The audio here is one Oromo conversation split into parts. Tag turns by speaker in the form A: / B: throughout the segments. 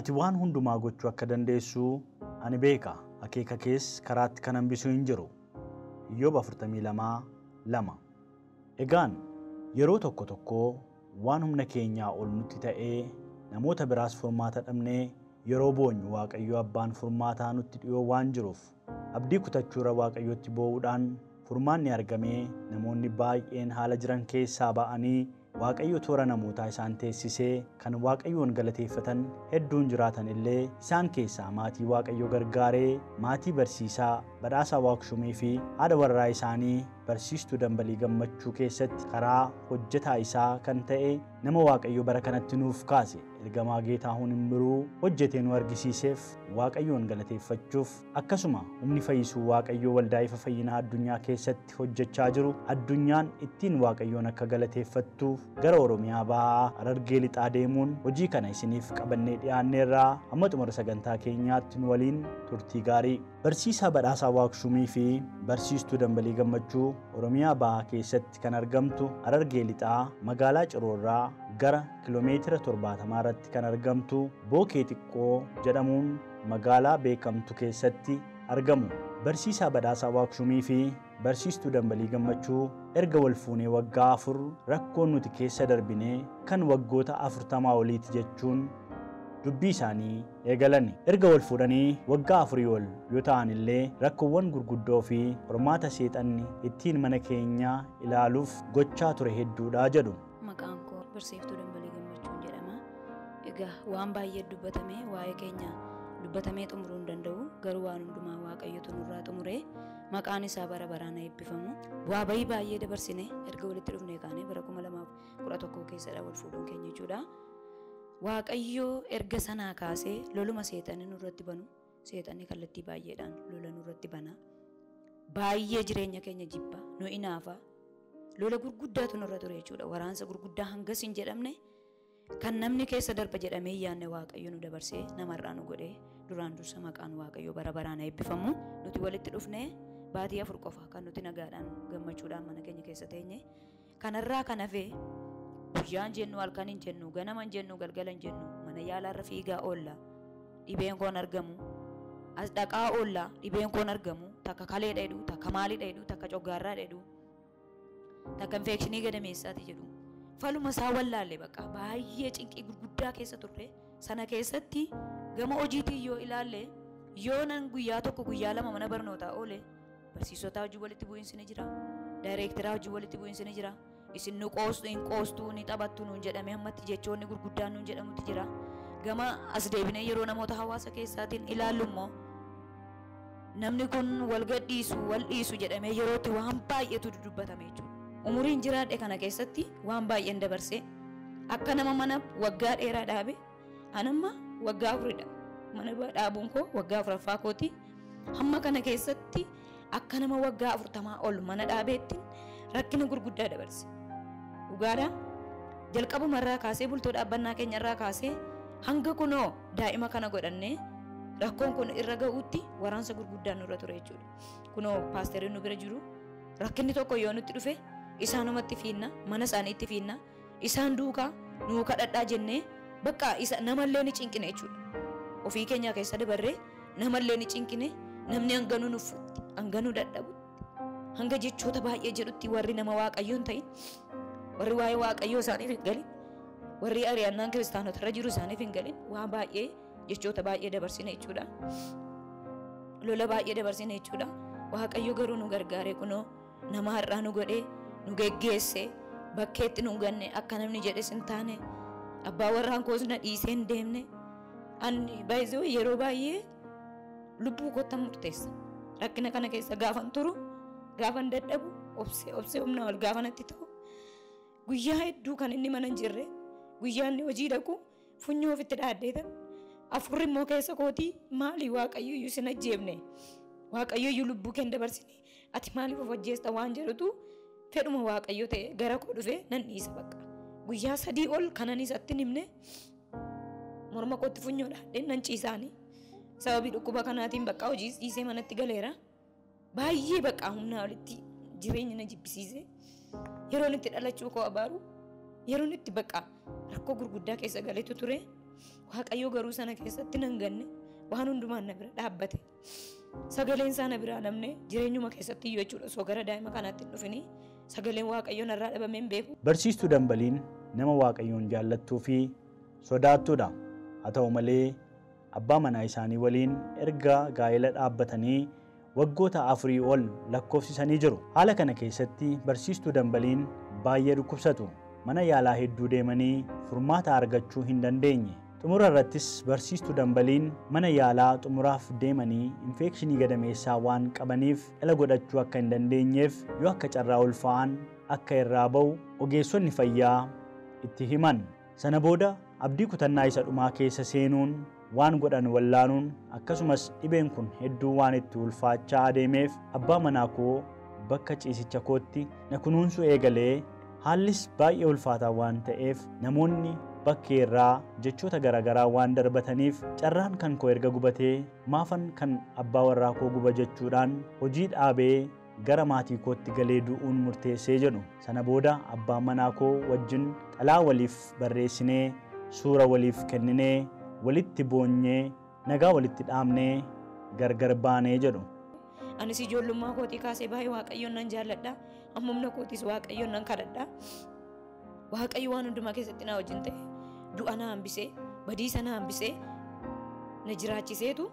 A: ati waan hundumaa gochuu akka dandeessu ani beeka. Akeeka kees karaatti kan hambisuu hin jiru. Iyyoob 42:2. Egaan yeroo tokko tokko waan humna keenyaa ol nutti ta'ee namoota biraas furmaata dhabnee yeroo boonyu Waaqayyo abbaan furmaataa nutti dhiyoo waan jiruuf abdii kutachuura Waaqayyotti boo'uudhaan furmaanni argamee namoonni baay'een haala jiran keessaa ba'anii Waaqayyo toora namootaa isaan teessisee kan Waaqayyoon galateeffatan hedduun jiraatan illee isaan keessaa maatii Waaqayyo gargaaree maatii barsiisaa badhaasaa Waaqshumee fi haadha warraa isaanii barsiistuu Dambalii Gammachuu keessatti karaa hojjetaa isaa kan ta'e nama Waaqayyo bara kanatti nuuf kaase ergamaa Geetaahuun Imbiruu hojjetee nu argisiiseef Waaqayyoon galateeffachuuf akkasuma humni fayyisuu Waaqayyo waldaa ifa fayyinaa addunyaa keessatti hojjechaa jiru addunyaan ittiin Waaqayyoon akka galateeffattuuf gara Oromiyaa bahaa Harargee lixaa deemuun hojii kana isiniif qabannee dhiyaanneerraa hamma xumura sagantaa keenyaatti nu waliin turtii gaarii. Barsiisaa badhaasaa Waaqshumii fi barsiistuu Dambalii Gammachuu Oromiyaa bahaa keessatti kan argamtu Harargee lixaa magaalaa Ciroorraa gara kiiloomeetira 70 irratti kan argamtu Bookee Xiqqoo jedhamuun magaalaa beekamtu keessatti argamu. Barsiisaa badhaasaa Waaqshumii fi barsiistuu Dambalii Gammachuu erga wal fuunee waggaa 4 rakkoon nuti keessa darbinee kan waggoota 40 oliiti jechuun dubbii isaanii eegalan. Erga wal fuudhanii waggaa 4 ol yoo ta'an illee rakkoowwan gurguddoo fi qormaata seexanni ittiin mana keenyaa ilaaluuf gochaa ture hedduudha jedhu.
B: Maqaan koo barsiiftuu Dambalii Gammachuu jedhama. Egaa waan baay'ee dubbatame waa'ee keenya dubbatamee xumuruu hin danda'u. Garuu waan hundumaa Waaqayyotu nurraa xumuree maqaan isaa bara baraan eebbifamu. Bu'aa bayii baay'ee dabarsine erga walitti dhufnee kaanee bara 2011 keessadha wal fuudhuun keenya jechuudha. Waaqayyo erga sanaa kaasee loluma seexanni nurratti banu seexanni kallattii baay'eedhaan lola nurratti bana. Baay'ee jireenya keenya jibba nu inaafa. Lola gurguddaatu nurra ture jechuudha. Waraansa gurguddaa hangas hin jedhamne kan namni keessa darba jedhamee yaanne Waaqayyo nu dabarsee namarraa nu godhee duraan dursa maqaan Waaqayyo bara baraan eebbifamu. Nuti walitti dhufnee baatii 4 qofa kan nuti nagaadhaan gammachuudhaan mana keenya keessa teenye. Kanarraa kan hafee guyyaan jennu halkan hin jennu ganaman jennu galgalan jennu mana yaalaarra fiigaa oolla dhibeen koon argamu as dhaqaa oolla dhibeen koon argamu takka kalee dheedhu takka maalii dheedhu takka coggaarraa dheedhu takka infekshinii gadameessaati jedhu faluma isaa wallaalle bakka baay'ee cinqii gurguddaa keessa turre sana keessatti gama hojiitii yoo ilaalle yoo nan guyyaa tokko guyyaa lama mana barnootaa oole barsiisotaa hojii walitti bu'iinsi ni jira daayireektaraa hojii walitti bu'iinsi ni jira isin nu qoostu hin qoostuu ni taphattu nuun jedhame ammatti jechoonni gurguddaan nuun jedhamutti jira. Gama as deebinee yeroo namoota hawaasa keessaatiin ilaallu immoo namni kun wal gadhiisu wal dhiisu jedhamee yerootti waan baay'eetu dubbatame jechuudha. Umuriin jiraadhe kana keessatti waan baay'een dabarsee akka nama mana waggaa dheeraa dhaabe anamma waggaa 4dha. Mana dhaabuun koo waggaa 4ffaa kooti. Hamma kana keessatti akka nama waggaa 40 ol mana dhaabeetti rakkina gurguddaa dabarse. Dhugaadha jalqabumarraa kaasee bultoo dhaabbannaa keenyarraa kaasee hanga kunoo daa'ima kana godhannee rakkoon kun irra ga'uutti waraansa gurguddaan nurra ture jechuudha. Kunoo paasteriin nu bira jiru rakkinni tokko yoo nutti dhufe isaanumatti fiinna mana isaaniitti fiinna isaan duukaa nuu kadhadhaa jennee bakka isa namallee ni cinqine jechuudha. Ofii keenyaa keessa dabarree namallee ni cinqine namni hanganuu nuffutti hanganuu dadhabutti hanga jechoota baay'ee jedhutti warri nama Waaqayyoo hin ta'in warri waa'ee Waaqayyoo isaaniif hin galin warri ari'annaan kiristaanota irra jiru isaaniif hin galin waan baay'ee jechoota baay'ee dabarsine jechuudha. Lola baay'ee dabarsine jechuudha. Waaqayyo garuu nu gargaaree kunoo nama har'aa nu godhee nu geggeesse bakkeetti nu ganne akka namni jedhes hin taane abbaa warraan koos na dhiisee hin deemne ani baay'ee yeroo baay'ee lubbuu kottan murteessa. Rakkina kana keessa gaafan turu gaafan dadhabu obsee humna wal gaafanatti ta'u guyyaa hedduu kan inni mana hin jirre guyyaa inni hojii dhaqu funyoo ofitti dhaaddeetan afurri immoo keessa kootii maali Waaqayyo iyyuu sin ajjeefne Waaqayyo iyyuu lubbuu keen dabarsine ati maaliif of ajjeesta waan jedhutu fedhuma Waaqayyo ta'e gara koo dhufee nan dhiisa bakka guyyaa 3 ol kananis atti himne morma kootti funyoo dhaadheen nan ciisaanii sababii dhukkuba kanaatiin bakka hojii dhiisee manatti galeera baay'ee bakka humna walitti jireenya na jibbisiise yeroon itti dhalachuu koo abaaru yeroon itti bakka rakkoo gurguddaa keessa galeetu ture Waaqayyo garuu sana keessatti nan ganne waan hundumaan na bira dhaabbate. Sagaleen isaa na biraa namne jireenyuma keessatti iyyuu jechuudha. Osoo gara daa'ima kanaatti hin dhufini sagaleen Waaqayyo narraa dhabamee hin beeku.
A: Barsiistuu Dambaliin nama Waaqayyoon jaallattuu fi sodaattuudha. Haa ta'u malee abbaa manaa isaanii waliin erga gaa'ela dhaabbatanii waggoota 4 ol lakkoofsisanii jiru. Haala kana keessatti barsiistuu Dambaliin baay'ee dhukkubsatu. Mana yaalaa hedduu deemanii furmaata argachuu hin dandeenye. Xumura irrattis barsiistuu Dambaliin mana yaalaa xumuraaf deemanii infekshinii gadameessaa waan qabaniif dhala godhachuu akka hin dandeenyeef yoo akka carraa ulfaa'an akka irraa ba'u ogeessonni fayyaa itti himan. Sana booda abdii kutannaa isa dhumaa keessa seenuun waan godhan wallaanuun akkasumas dhibeen kun hedduu waan itti ulfaachaa adeemeef abbaa manaa koo bakka ciisicha kootti na kunuunsuu eegalee haallis baay'ee ulfaataa waan ta'eef namoonni bakkee irraa jechoota garaagaraa waan darbataniif carraan kan koo erga gubatee maafan kan abbaa warraa koo guba jechuudhaan hojii dhaabee gara maatii kootti galee du'uun murteessee jedhu. Sana booda abbaan manaa koo wajjin xalaa waliif barreessinee suura waliif kenninee walitti boonyee nagaa walitti dhaamnee gargar baanee jedhu.
B: Anis ijoollummaa kootii kaasee baay'ee Waaqayyoon nan jaalladha. Ammumna kootiis Waaqayyoon nan kadhadha. Waaqayyo waan hundumaa keessatti na wajjin ta'e du'a na hambisee badiisa na hambisee na jiraachiseetu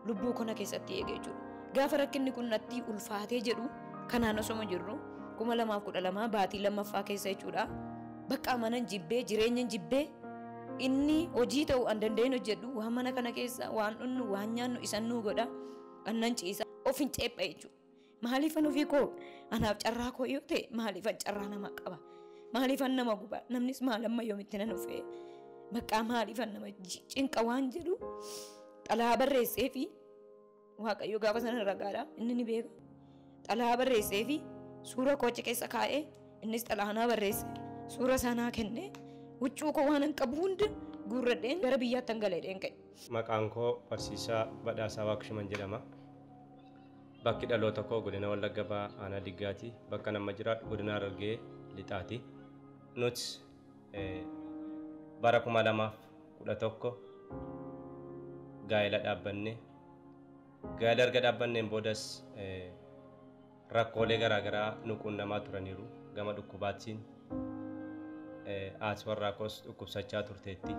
B: lubbuu kona keessatti eege jechuudha. Gaafa rakkinni kun natti ulfaatee jedhu kanaan osoo jirru 2012 baatii lammaffaa keessa jechuudha. Bakka amanan jibbee jireenya jibbee inni hojii ta'uu an dandeenyu hojjedhu waan mana kana keessa waan dhunnu waan nyaannu isan nu godha annan ciisa of hin ceepha jechuudha. Maaliifan ofii koo anaaf carraa koo yoo ta'e maaliifan carraa nama qaba maaliifan nama guba namnis maalamma yoomitti nan dhufee bakka maaliifan nama cinqa waan jedhu xalaa barreessee fi Waaqayyo gaafa sana ragaadha inni ni beeka. Xalaa barreessee fi suura koocha keessa kaa'ee innis xalaa naa barreesse suura sanaa kennee huccuu koo waan hin qabu hunda guurradheen gara biyyaatti hangaleedheen ka'e.
C: Maqaan koo Barsiisaa Badhaasaa Waaqshuman jedhama. Bakki dhaloota koo godina Wallagga Bahaa Aanaa Diggaati. Bakka nama jiraadhu godina Harargee Lixaati. Nuti bara 2011 gaa'ela dhaabbanne. Gaa'ela erga dhaabbanneen boodas rakkoolee garaagaraa nu qunnamaa turaniiru gama dhukkubaatiin haati warraa koos dhukkubsachaa turteetti.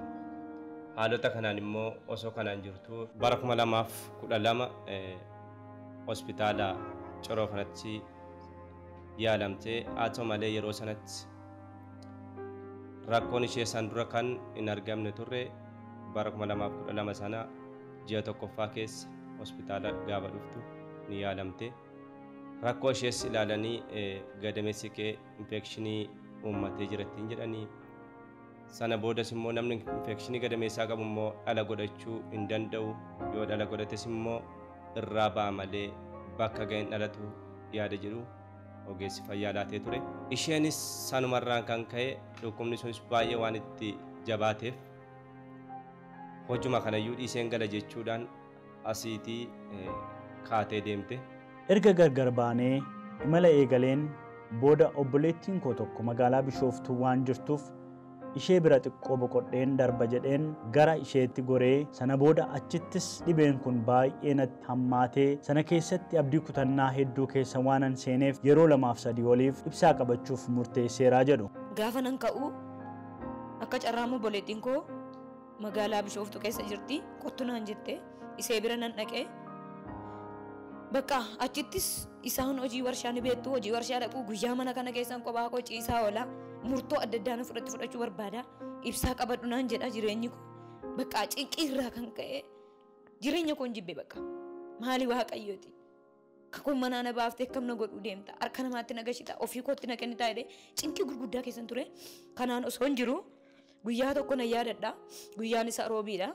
C: Haalota kanaan immoo osoo kanaan jirtu bara 2012 hospitaala Coroo kanatti yaalamtee haa ta'u malee yeroo sanatti rakkoon ishee san dura kan hin argamne turre bara 2012 sana ji'a tokkoffaa keessa hospitaala gaafa dhuftu ni yaalamte. Rakkoo ishees ilaalanii gadameessi kee infekshinii uummatee jirattiin jedhanii sana boodas immoo namni infekshinii gadameessaa qabu immoo dhala godhachuu hin danda'u yoo dhala godhates immoo irraa ba'a malee bakka ga'een dhalatu yaada jedhu ogeessi fayyaa laatee ture. Isheenis sanumarraan kan ka'e dhukkubni sunis baay'ee waan itti jabaateef hojuma kanayyuu dhiiseen gala jechuudhaan asiitii kaatee deemte.
A: Erga gargar baanee imala eegaleen booda obboleettiin koo tokko magaalaa Bishooftuu waan jirtuuf ishee bira xiqqoo boqodheen darba jedheen gara isheetti goree sana booda achittis dhibeen kun baay'ee natti hammaatee sana keessatti abdii kutannaa hedduu keessa waanan seeneef yeroo 2-3 oliif ibsaa qabachuuf murteesseeraa jedhu.
B: Gaafa nan ka'u akka carraamu obboleettiin koo magaalaa Bishooftuu keessa jirti kottu naan jette isee bira nan dhaqee bakka achittis isaan hojii warshaa ni beektu hojii warshaa dhaquu guyyaa mana kana keessan kophaa koo ciisaa oola murtoo adda addaa na fudhachuu barbaada ibsaa qabadhu naan jedha jireenyi koo bakka cinqii irraa kan ka'e jireenya koo hin jibbe bakka maali Waaqayyooti kakun manaa na baaftee akkam na godhuu deemta harka namaatti na gashita ofii kootti na kennitaa jedhee cinqii gurguddaa keessan ture. Kanaan osoo hin jiru guyyaa tokko na yaadadha guyyaan isaa roobiidha.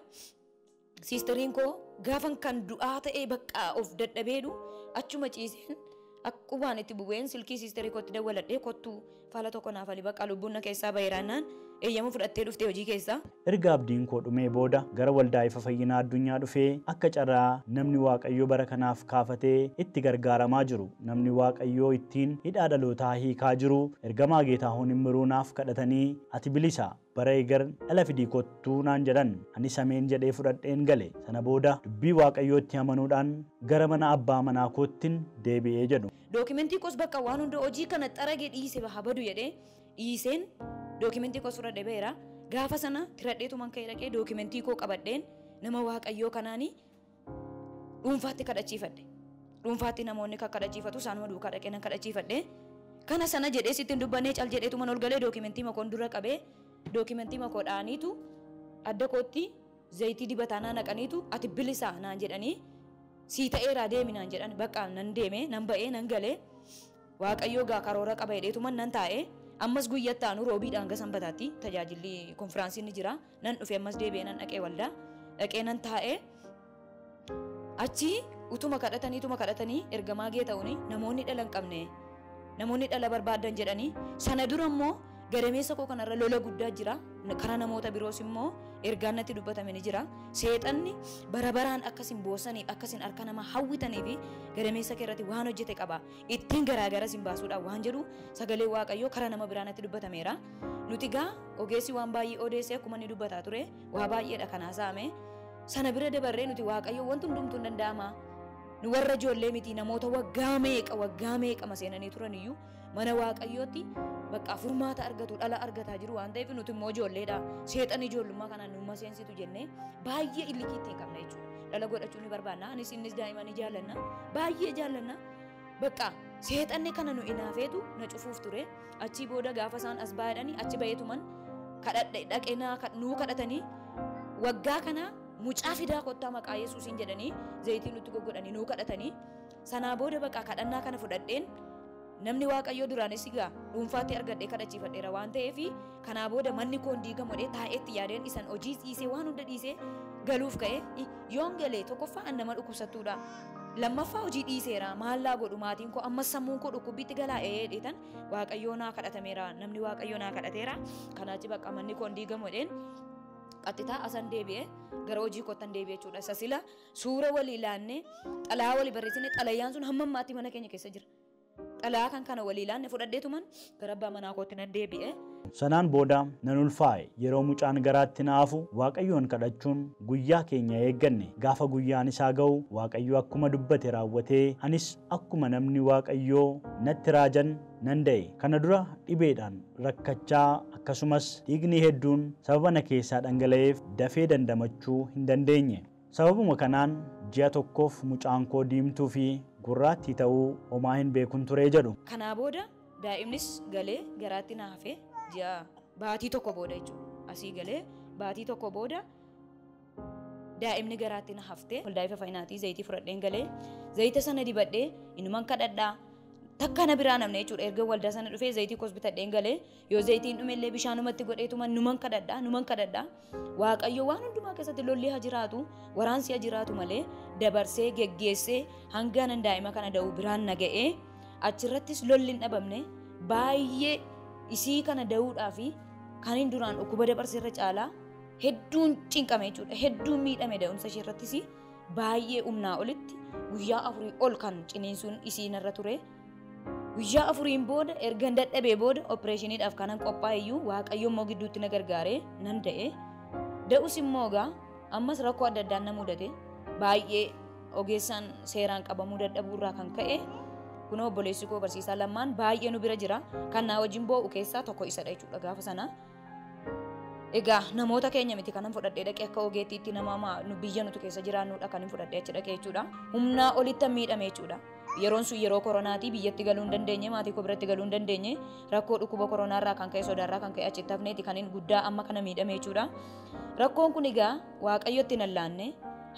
B: Siistariin koo gaafan kan du'aa ta'ee bakka of dadhabeedhu achuma ciiseen akkubaan itti bu'een silkii siistarii kootti dawwaladhee kottu fala tokko naaf ali bakka lubbuun na keessaa baheeraannaan eeyyama fudhattee dhuftee hojii keessaa.
A: Erga abdiin koo dhumee booda gara waldaa ifa fayyinaa addunyaa dhufee akka carraa namni Waaqayyoo bara kanaaf kaafatee itti gargaaramaa jiru namni Waaqayyoo ittiin hidhaa dhalootaa hiikaa jiru ergamaa Geetaahuun Immiruunaaf kadhatanii ati bilisa bara eegar dhala fidii kottuu naan jedhan ani sameen jedhee fudhadheen gale sana booda dubbii Waaqayyootti amanuudhaan gara mana abbaa manaa koottin deebi'ee jedhu.
B: Dookimentii koos bakka waan hunda hojii kana xaragee dhiise habadu jedhee dhiiseen dookimentii koos fudhadhee beera gaafa sana tiradheetuman ka'ee dhaqee dookimentii koo qabadheen nama Waaqayyoo kanaanii dhuunfaatti kadhachiifadhe. Dhuunfaatti namoonni kan kadhachiifatu isaanuma duukaa dhaqee nan kadhachiifadhe. Kana sana jedhee sittiin dubbannee cal jedheetuman ol galee dookimentii makoon dura qabee dookimentii makoo dhaaniitu adda kootti zayitii dibataa naa naqaniitu ati bilisaa naan jedhanii sii ta'eeraa deemi naan jedhan bakka nan deeme nan ba'ee nan galee Waaqayyoo gaa karoora qaba jedheetuman nan taa'ee ammas guyyaatti aanu roobiidhaan hanga sanbataatti tajaajilli konfiraansiin ni jira nan dhufe ammas deebi'ee nan dhaqee waldaa dhaqee nan taa'ee achi utuma kadhatanii ergamaa Geetahuun namoonni dhala hin qabne namoonni dhala barbaadan jedhanii sana dura immoo gadameessa koo kanarra lola guddaa jira karaa namoota biroos immoo ergaan natti dubbatame ni jira seexanni bara baraan akkasin boosaniif akkasin harka nama hawwitanii fi gadameessa keerratti waan hojjete qaba ittiin garaagara sin baasuudhaan waan jedhu sagalee Waaqayyoo karaa nama biraa natti dubbatameera nuti gaa ogeessi waan baay'ee odeessee akkuma inni dubbataa ture waa baay'eedha kanaa saame sana bira dabarree nuti Waaqayyoo wanti hundumtuu hin danda'ama nu warra ijoollee miti namoota waggaa meeqa maseenanii turan iyyuu mana Waaqayyootti bakka furmaata argatu dhala argataa jiru waan ta'eef nuti immoo ijoolleedha seexan ijoollummaa kanaan nu maseensitu jennee baay'ee illikiitti hin qabna jechuudha dhala godhachuu ni barbaanna innis daa'imman ni jaallanna baay'ee jaallanna bakka seexanni kana nu inaafeetu na cufuuf ture achi booda gaafa isaan as baay'adhanii achi bayeetuman dhaqee nuu kadhatanii waggaa kana mucaa fidaa kottaa maqaa Yesuusiin jedhanii zayitii nutti goggodhanii nuu kadhatanii sanaa booda bakka kadhannaa kana fudhadheen namni Waaqayyoo duraanis gaa dhuunfaatti argadhee kadhachiifadheera waan ta'eef kanaa booda manni koon diigamodhee taa'eetti yaadeen isan hojii dhiisee waan hunda dhiisee galuuf ka'e yoon galee tokkoffaa an nama dhukkubsattuudha lammaffaa hojii dhiiseera maallaa godhu maatiin koo ammas sammuun koo dhukkubbitti galaa dheetan Waaqayyoo naa kadhatameera namni Waaqayyoo naa kadhateera kanaachi bakka manni koon diigamodheen qaxxitaa asan deebi'ee gara hojii kottan deebi'ee jechuudha isa sila suura walii ilaannee xalaa walii barreessine xalayyaan sun hamma ammaatti mana keenya keessa jira. Xalaa kan kana walii ilaanne fudhadheetuman gara abbaa manaa kootti nan deebi'e.
A: Sanaan booda nan ulfaa'e yeroo mucaan garaatti naafu Waaqayyoon kadhachuun guyyaa keenya eegganne gaafa guyyaan isaa ga'u Waaqayyo akkuma dubbate raawwatee anis akkuma namni Waaqayyoo natti raajan nan da'e kana dura dhibeedhaan rakkachaa akkasumas dhiigni hedduun sababa na keessaa dhangala'eef dafee dandamachuu hin dandeenye sababuma kanaan ji'a tokkoof mucaan koo diimtuu fi gurraattii ta'uu homaa hin beekun turee jedhu.
B: Kanaa booda daa'imnis galee garaatti na hafee ji'a baatii tokko booda jechuudha. Asii galee baatii tokko booda daa'imni garaatti na haftee waldaa ifa fayyinaatii zayitii fudhadheen galee zayita sana dibadhee inuman kadhadhaa takka na biraa namne jechuudha. Erga waldaa sana dhufee zayitii kos bitadheen galee yoo zayitiin dhumellee bishaanumatti godheetuma numan kadhadhaa Waaqayyo waan hundumaa keessatti lolli haa jiraatu waraansi haa jiraatu malee dabarsee geggeessee hanga nan daa'ima kana da'u biraan na ga'ee achirrattis lolli hin dhabamne baay'ee isii kana da'uudhaa fi kan hin duraan dhukkuba dabarseerra caalaa hedduun cinqame jechuudha. Hedduun miidhame da'umsa ishee irrattis baay'ee humnaa olitti guyyaa 4 ol kan ciniinsuun isii narra ture. Guyyaa 4 booda erga dadhabee booda opereeshiniidhaaf kanan qophaa'eyyuu Waaqayyo immoo gidduutti na gargaaree nan da'e. Da'us immoo gaa ammas rakkoo adda addaan na mudate baay'ee ogeessaan seeraan qabamuu dadhabuurraa kan ka'e kun obboleessi koo barsiisaa lammaan baay'ee nu bira jira kan naa wajjin boo'u keessaa tokko isadha jechuudha gaafa sana. Egaa namoota keenya miti kanan fudhadhee dhaqee akka ogeettiitti nama nu biyya nuti keessa jiraannuudha kan hin fudhadhee achi dhaqee jechuudha. Humnaa olitti miidhame jechuudha. Yeroon sun yeroo koronaatii biyyatti galuu hin dandeenye maatii koo biratti galuu hin dandeenye rakkoo dhukkuba koronaarraa kan ka'e sodaarraa kan ka'e achitti hafneeti kan hin guddaa amma kana miidhame jechuudha. Rakkoon kun egaa Waaqayyotti nan laanne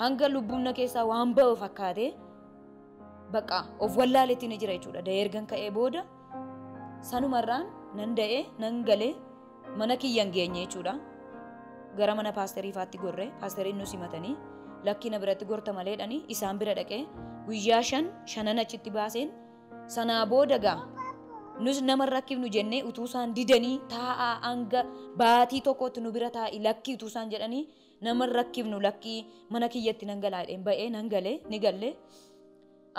B: hanga lubbuun na keessaa waan ba'u fakkaate bakka of wallaaleetti ni jira jechuudha. Da'ee ergan ka'ee booda sanumarraan nan da'ee nan galee mana kiyyan geenye jechuudha. Gara mana paasteriifaatti gorre paasteriin nu simatanii lakkina biratti gorta maleedhanii isaan bira dhaqee guyyaa 5 achitti baaseen sanaa booda gaa nus nama rakkifnu jennee utuu isaan didanii taa'aa hanga baatii tokkotti nu bira taa'i lakkii utuu isaan jedhanii nama rakkifnu lakkii mana kiyyatti nan galaadheen ba'ee nan galee ni galle.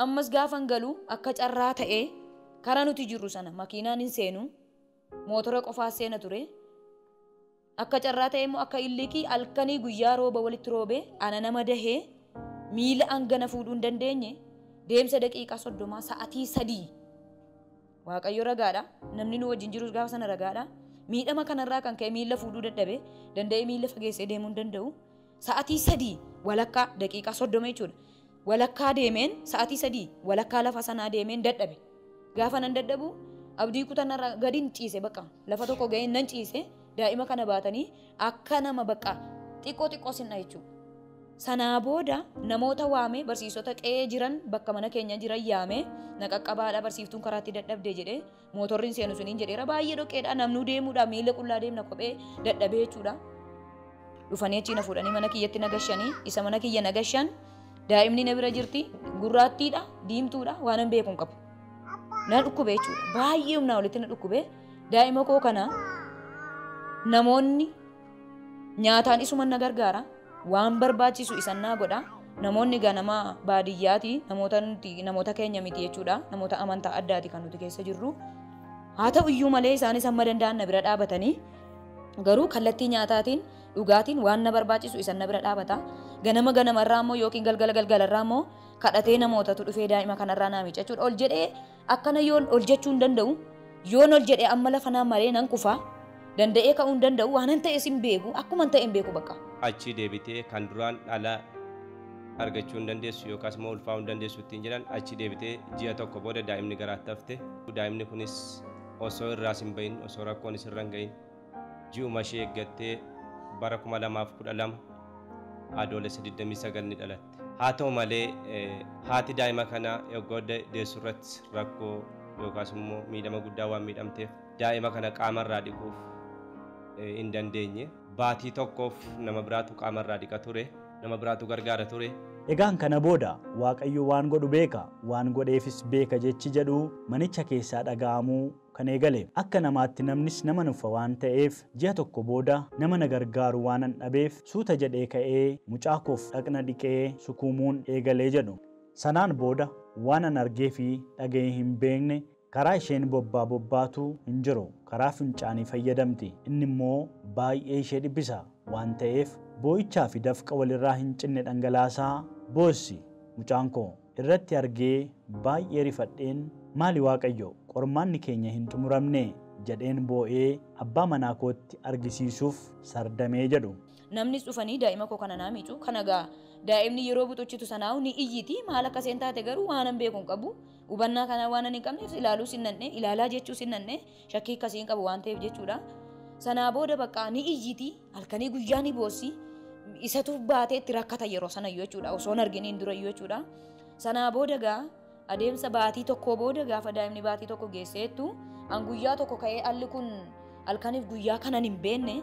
B: Ammas gaafan galu akka carraa ta'ee karaa nuti jirru sana makiinaan hin seenu mootora qofaa seena ture. Akka carraa ta'e immoo akka illiqii halkanii guyyaa rooba walitti roobee ana nama dahee miila hangana fuudhuu hin dandeenye deemsa daqiiqaa 30 sa'atii 3 Waaqayyo ragaadha. Namni nu wajjin jirus gaafa sana ragaadha. Miidhama kanarraa kan ka'e miila fuudhuu dadhabe danda'ee miila fageessee deemuu hin danda'u. Sa'atii 3 walakkaa daqiiqaa 30 jechuudha. Walakkaa deemeen sa'atii 3 walakkaa lafa sanaa deemeen dadhabe. Gaafa nan dadhabu abdii kutanarraa gadi hin ciise bakka lafa tokko ga'een nan ciise daa'ima kana baatanii akka nama bakka xiqqoo sinna jechuudha. Sanaa booda namoota waamee barsiisota qe'ee jiran bakka mana keenya jiran yaamee na qaqqabaadha barsiiftuun karaatti dadhabdee jedhee mootorri seenu suniin jedheera baay'ee dhoqqeedha namnuu deemuudha miila qullaa deemna kophee dadhabee jechuudha. Dhufanii achi na fuudhanii mana kiyyatti nagashanii isa mana kiyya nagashan daa'imni na bira jirti gurraattiidha diimtuudha waan hin beeku hin qabu. Na dhukkube jechuudha baay'ee humnaa olitti na dhukkube daa'ima koo kana namoonni nyaataan isuma na gargaara. Waan barbaachisu isan naa godha. Namoonni ganama baadiyyaati namoota keenya miti jechuudha. Namoota amantaa addaati kan nuti keessa jirru. Haa ta'u iyyuu malee isaanis amma danda'an na bira dhaabatanii garuu kallattii nyaataatiin dhugaatiin waan na barbaachisu isan na bira dhaabata. Ganamarraa immoo yookiin galgalarraa immoo kadhatee namootatu dhufee daa'ima kanarraa naa miica jechuudha. Ol jedhee akkana yoon ol jechuu hin danda'u. Yoon ol jedhee amma lafa naan maree nan kufa. Danda'ee ka'uu hin danda'u waan hin ta'es hin beeku akkuma hin ta'e hin beeku bakka.
C: Achi deebitee kan duraan dhala argachuu hin dandeessu yookaas immoo ulfaa'uu hin dandeessu ittiin jedhan achi deebitee ji'a tokko booda daa'imni garaatti hafte. Daa'imni kunis osoo irraas hin bahin osoo rakkoonis irra hin gahin ji'uma ishee eeggattee bara 2012 adoolessa 29 ni dhalatte. Haa ta'u malee haati daa'ima kana eegoo deessu irratti rakkoo yookaas immoo miidhama guddaa waan miidhamteef daa'ima kana qaamarraa dhiquuf hin dandeenye. Baatii tokkoof nama biraatu qaamarraa dhiqa ture, nama biraatu gargaara ture.
A: Egaan kana booda Waaqayyo waan godhu beeka, waan godheefis beeka jechi jedhu manicha keessaa dhaga'amuu kan eegale. Akka namaatti namnis nama nufa waan ta'eef ji'a tokko booda nama na gargaaru waan an dhabeef suuta jedhee ka'ee mucaa koof dhaqna dhiqee sukuumuun eegalee jedhu. Sanaan booda waan an argee fi dhaga'ee hin beekne karaa isheen bobbaatu hin jiru. Karaa fincaanii fayyadamti. Inni immoo baay'ee ishee dhibbisa waan ta'eef boo'ichaa fi dafqa walirraa hin cinne dhangalaasaa boossi mucaan koo irratti argee baay'ee rifadheen maali Waaqayyo qormaanni keenya hin xumuramne jedheen boo'ee abbaa manaa kootti argisiisuuf sardamee jedhu.
B: Namnis dhufanii daa'ima koo kana naa miicu kana gaa daa'imni yeroo buxuchitu sanaa'u ni iyyiti maal akka seen taate garuu waan hin beeku hin qabu. Hubannaa kana waan hin qabneef ilaaluu sinnanne ilaalaa jechuu sinnanne shakkii akkasii hin qabu waan ta'eef jechuudha. Sanaa booda bakka ni iyyiti halkanii guyyaa ni boossi isatu baatee itti rakkata yeroo sana jechuudha osoo hin arginiin dura jechuudha. Sanaa booda gaa adeemsa baatii tokko booda gaafa daa'imni baatii tokko geesseettu an guyyaa tokko ka'ee alli kun halkaniif guyyaa kanan hin beenne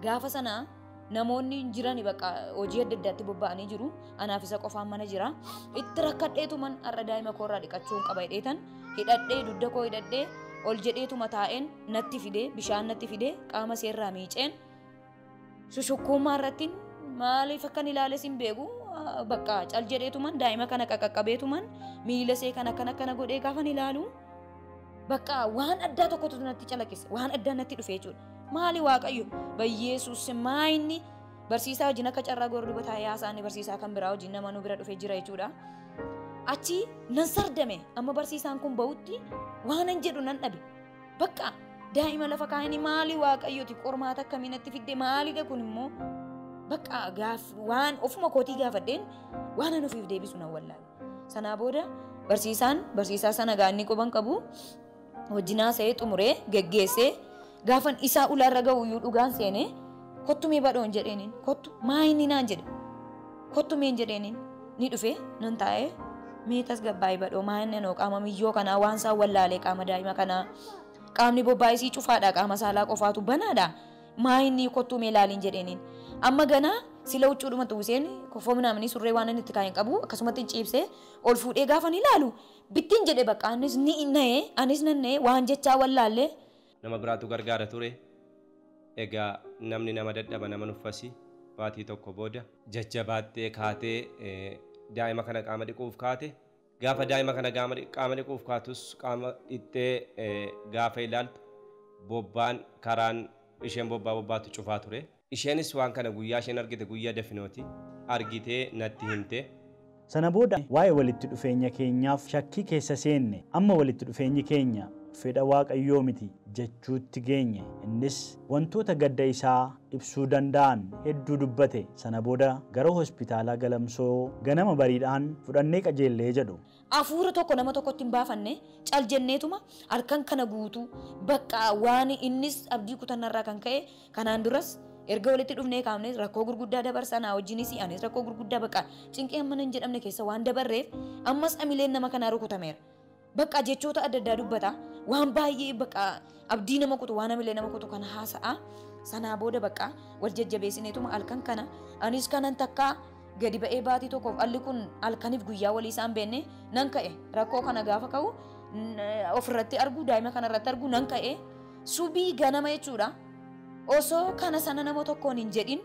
B: gaafa sana namoonni jiran bakka hojii adda addaatti bobba'anii jiru. Anaaf isa qofaan mana jira. Itti rakkadheetuman har'a daa'ima koorraa dhiqachuu qaba jedheetan hidhadhee dudda koo hidhadhee ol jedheetuma taa'een natti fidee bishaan natti fidee qaama seerraa miiceen shushukkuummaa irratti maaliif akkan ilaales hin beeku bakka cal jedheetuman daa'ima kana qaqqabeetuman miila see kana godhee gaafan ilaalu bakka waan addaa tokkotu natti calaqqise waan addaa natti dhufe jechuudha. Maali Waaqayyo Yesuus maayinni barsiisaa wajjin akka carraa gordu bataa yaasaanii barsiisaa kan biraa wajjin nama nu bira dhufee jira jechuudha. Achi nan sardame amma barsiisaan kun ba'utti waan an jedhu nan dhabe bakka daa'ima lafa kaa'anii maali Waaqayyooti qormaata akkamii natti fidde maalidha kun immoo bakka waan ofuma kootii gaafadheen waan an ofiif deebisu nan wallaale. Sanaa booda barsiisaa sana gaanni quban qabu wajjinaa sa'ee xumuree geggeessee gaafan isaa ulaarra ga'u iyyuu dhugaan seene kottu mee badhoon jedheeniin kottu maayinni naan jedhe kottu meen jedheeniin ni dhufe nan taa'ee mee tasgabbaa'ee badhoo maayinni noo qaama miyyoo kanaa waan isaa wallaalee qaama daa'ima kanaa qaamni bobbaa'isii cufaadha qaama saalaa qofaatu banaadha maayinni kottu mee laaliin jedheeniin amma ganaa sila huccuudhuma tuuseen kofoo minaamanii surree waan inni itti kaa'een qabu akkasumatti ciibsee ol fuudhee gaafa ni ilaalu bittiin jedhe bakka anis ni na'ee anis nannee waan jechaa wallaallee.
C: Nama biraatu gargaara ture. Egaa namni nama dadhaba nama nuffasi baatii tokko booda jajjabaattee kaatee daa'ima kana qaama dhiquuf kaate. Gaafa daa'ima kana qaama dhiquuf kaatus qaama dhiqxee gaafa ilaaltu bobbaan karaan isheen bobbaatu cufaa ture. Isheenis waan kana guyyaa isheen argite guyyaa dafinooti argitee natti himte.
A: Sana booda waa'ee walitti dhufeenya keenyaaf shakkii keessa seenne amma walitti dhufeenyi keenya fedha Waaqayyoo miti jechuutti geenye. Innis wantoota gadda isaa ibsuu danda'an hedduu dubbate. Sana booda gara hospitaala Galamsoo ganama bariidhaan fudhannee qajeellee jedhu.
B: Afuura tokko nama tokkotti hin baafanne cal jenneetuma harkan kana guutuu bakka waan innis abdii kutannarraa kan ka'e kanaan duras erga walitti dhufnee kaafne rakkoo gurguddaa dabarsaa naa wajjinis anis rakkoo gurguddaa bakka cinqee amma hin jedhamne keessa waan dabarreef ammas amileen nama kanaa rukutameera. Bakka jechoota adda addaa dubbata waan baay'ee bakka abdii nama kutu waan amilee nama kutu kana haasa'a. Sanaa booda bakka wal jajjabeessineetuma halkan kana anis kanan takkaa gadi ba'ee baatii tokkoof alli kun halkaniif guyyaa walii isaan beenne nan ka'e rakkoo kana gaafa ka'u ofirratti argu daa'ima kanarratti argu nan ka'e subii ganama jechuudha. Osoo kana sana nama tokkoon hin jedhin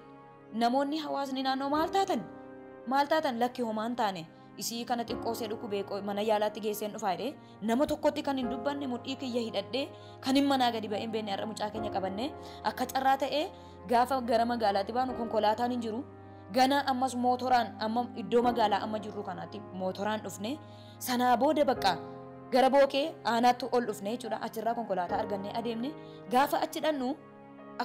B: namoonni hawaasni naannoo maal taatan lakki homaan taane isii kana xiqqoosee dhukubee mana yaalaatti geesseen dhufaa jedhee nama tokkotti kan hin dubbanne mudhii kiyya hidhadhee kan hin manaa gadi ba'een beenne har'a mucaa keenya qabannee akka carraa ta'ee gaafa gara magaalaatti baanu konkolaataan hin jiru. Gana ammas mootoraan amma iddoo magaalaa amma jirru kanaatti mootoraan dhufne sanaa booda bakka gara bookee aanaatti ol dhufne jechuudha achirraa konkolaataa argannee adeemne gaafa achi dhannu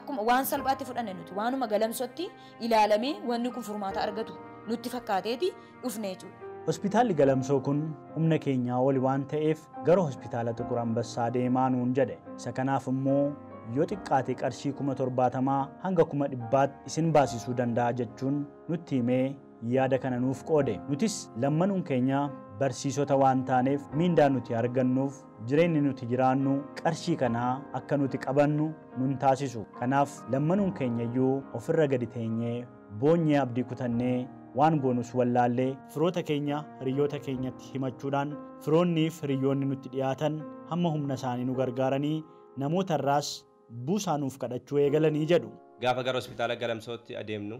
B: akkuma waan salphaatti fudhanne nuti waanuma Galamsootti ilaalamee wanni kun furmaata argatu nutti fakkaateeti dhufne jechuudha.
A: Hospitaalli Galamsoo kun humna keenyaa oli waan ta'eef gara hospitaala Xiqur Ambassaa deemaa nuun jedhe. Isa kanaaf immoo yoo xiqqaate qarshii 70,000 hanga 100,000 isin baasisuu danda'a jechuun nutti himee yaada kana nuuf qoode. Nutis lammanuun keenya barsiisota waan taaneef miindaa nuti argannuuf jireenyi nuti jiraannu qarshii kanaa akka nuti qabannu nun taasisu. Kanaaf lammanuun keenya iyyuu ofirra gadi teenyee boonyee abdii kutannee waan goonus wallaallee firoota keenya hiriyoota keenyatti himachuudhaan firoonniif hiriyoonni nutti dhiyaatan hamma humna isaanii nu gargaaranii namoota irraas buusaa nuuf kadhachuu eegalanii jedhu.
C: Gaafa gara hospitaala Galamsootti adeemnu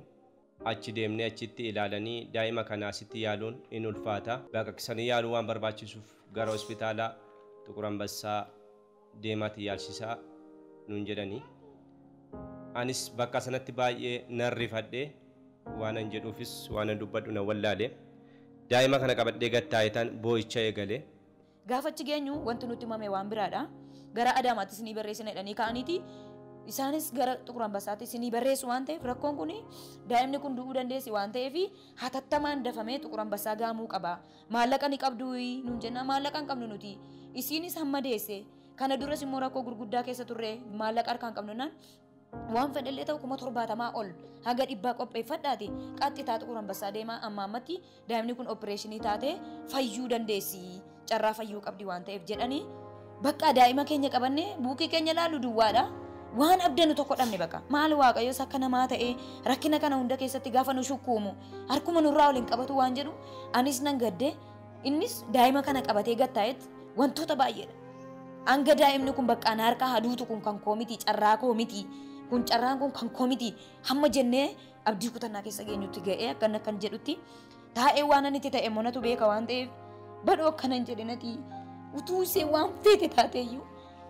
C: achi deemnee achitti ilaalanii daa'ima kana asitti yaaluun in ulfaata. Baqaqsanii yaaluu waan barbaachisuuf gara hospitaala Xiqur Ambassaa deemaatti yaalchisaa nuun jedhanii. Anis bakka sanatti baay'ee nan rifadhee waan an jedhuufis waan an dubbadhu na wallaale. Daa'ima kana qabadhee gattaayitaan boo'icha eegale.
B: Gaafa achi geenyu wanti nutti himame waan biraadha. Gara Adaamaattis ni barreessina jedhanii ka'aniiti. Isaanis gara Xiqur Ambassaattis ni barreessu waan ta'eef rakkoon kun daa'imni kun du'uu dandeessi waan ta'eef hatattamaan dafamee Xiqur Ambassaa gahamuu qaba. Maallaqa ni qabdu nuun jenna maallaqa hin qabnu nuti. Isiinis hamma deesse kana duras immoo rakkoo gurguddaa keessa turre maallaqa harkaan qabnu naan waan fedhallee ta'u 70,000 ol haga 100 qopheeffadhaati qaxxitaa Xiqur Ambassaa deemaa amma ammatti daa'imni kun opereeshinii taate fayyuu dandeessi carraa fayyuu qabdi waan ta'eef jedhanii bakka daa'ima keenya qabanne buukii keenya laalu duwwaadha waan abdannu tokko dhabne bakka maal Waaqayyoos akka namaa ta'ee rakkina kana hunda keessatti gaafa nu shukkuumu harkuma nurraa waliin qabatu waan jedhu anis nan gadde innis daa'ima kana qabatee gattaa'etti wantoota baay'eedha. Hanga daa'imni kun bakka ana harka haduutu kun kan koo miti carraa koo miti kun carraan kun kan koo miti hamma jennee abdii kutannaa keessa geenyutti ga'ee akkana kan jedhutti taa'ee waan ani itti ta'e monatu beeka waan ta'eef badoo akkanan jedhinati utuu isee waan feete taateeyyuu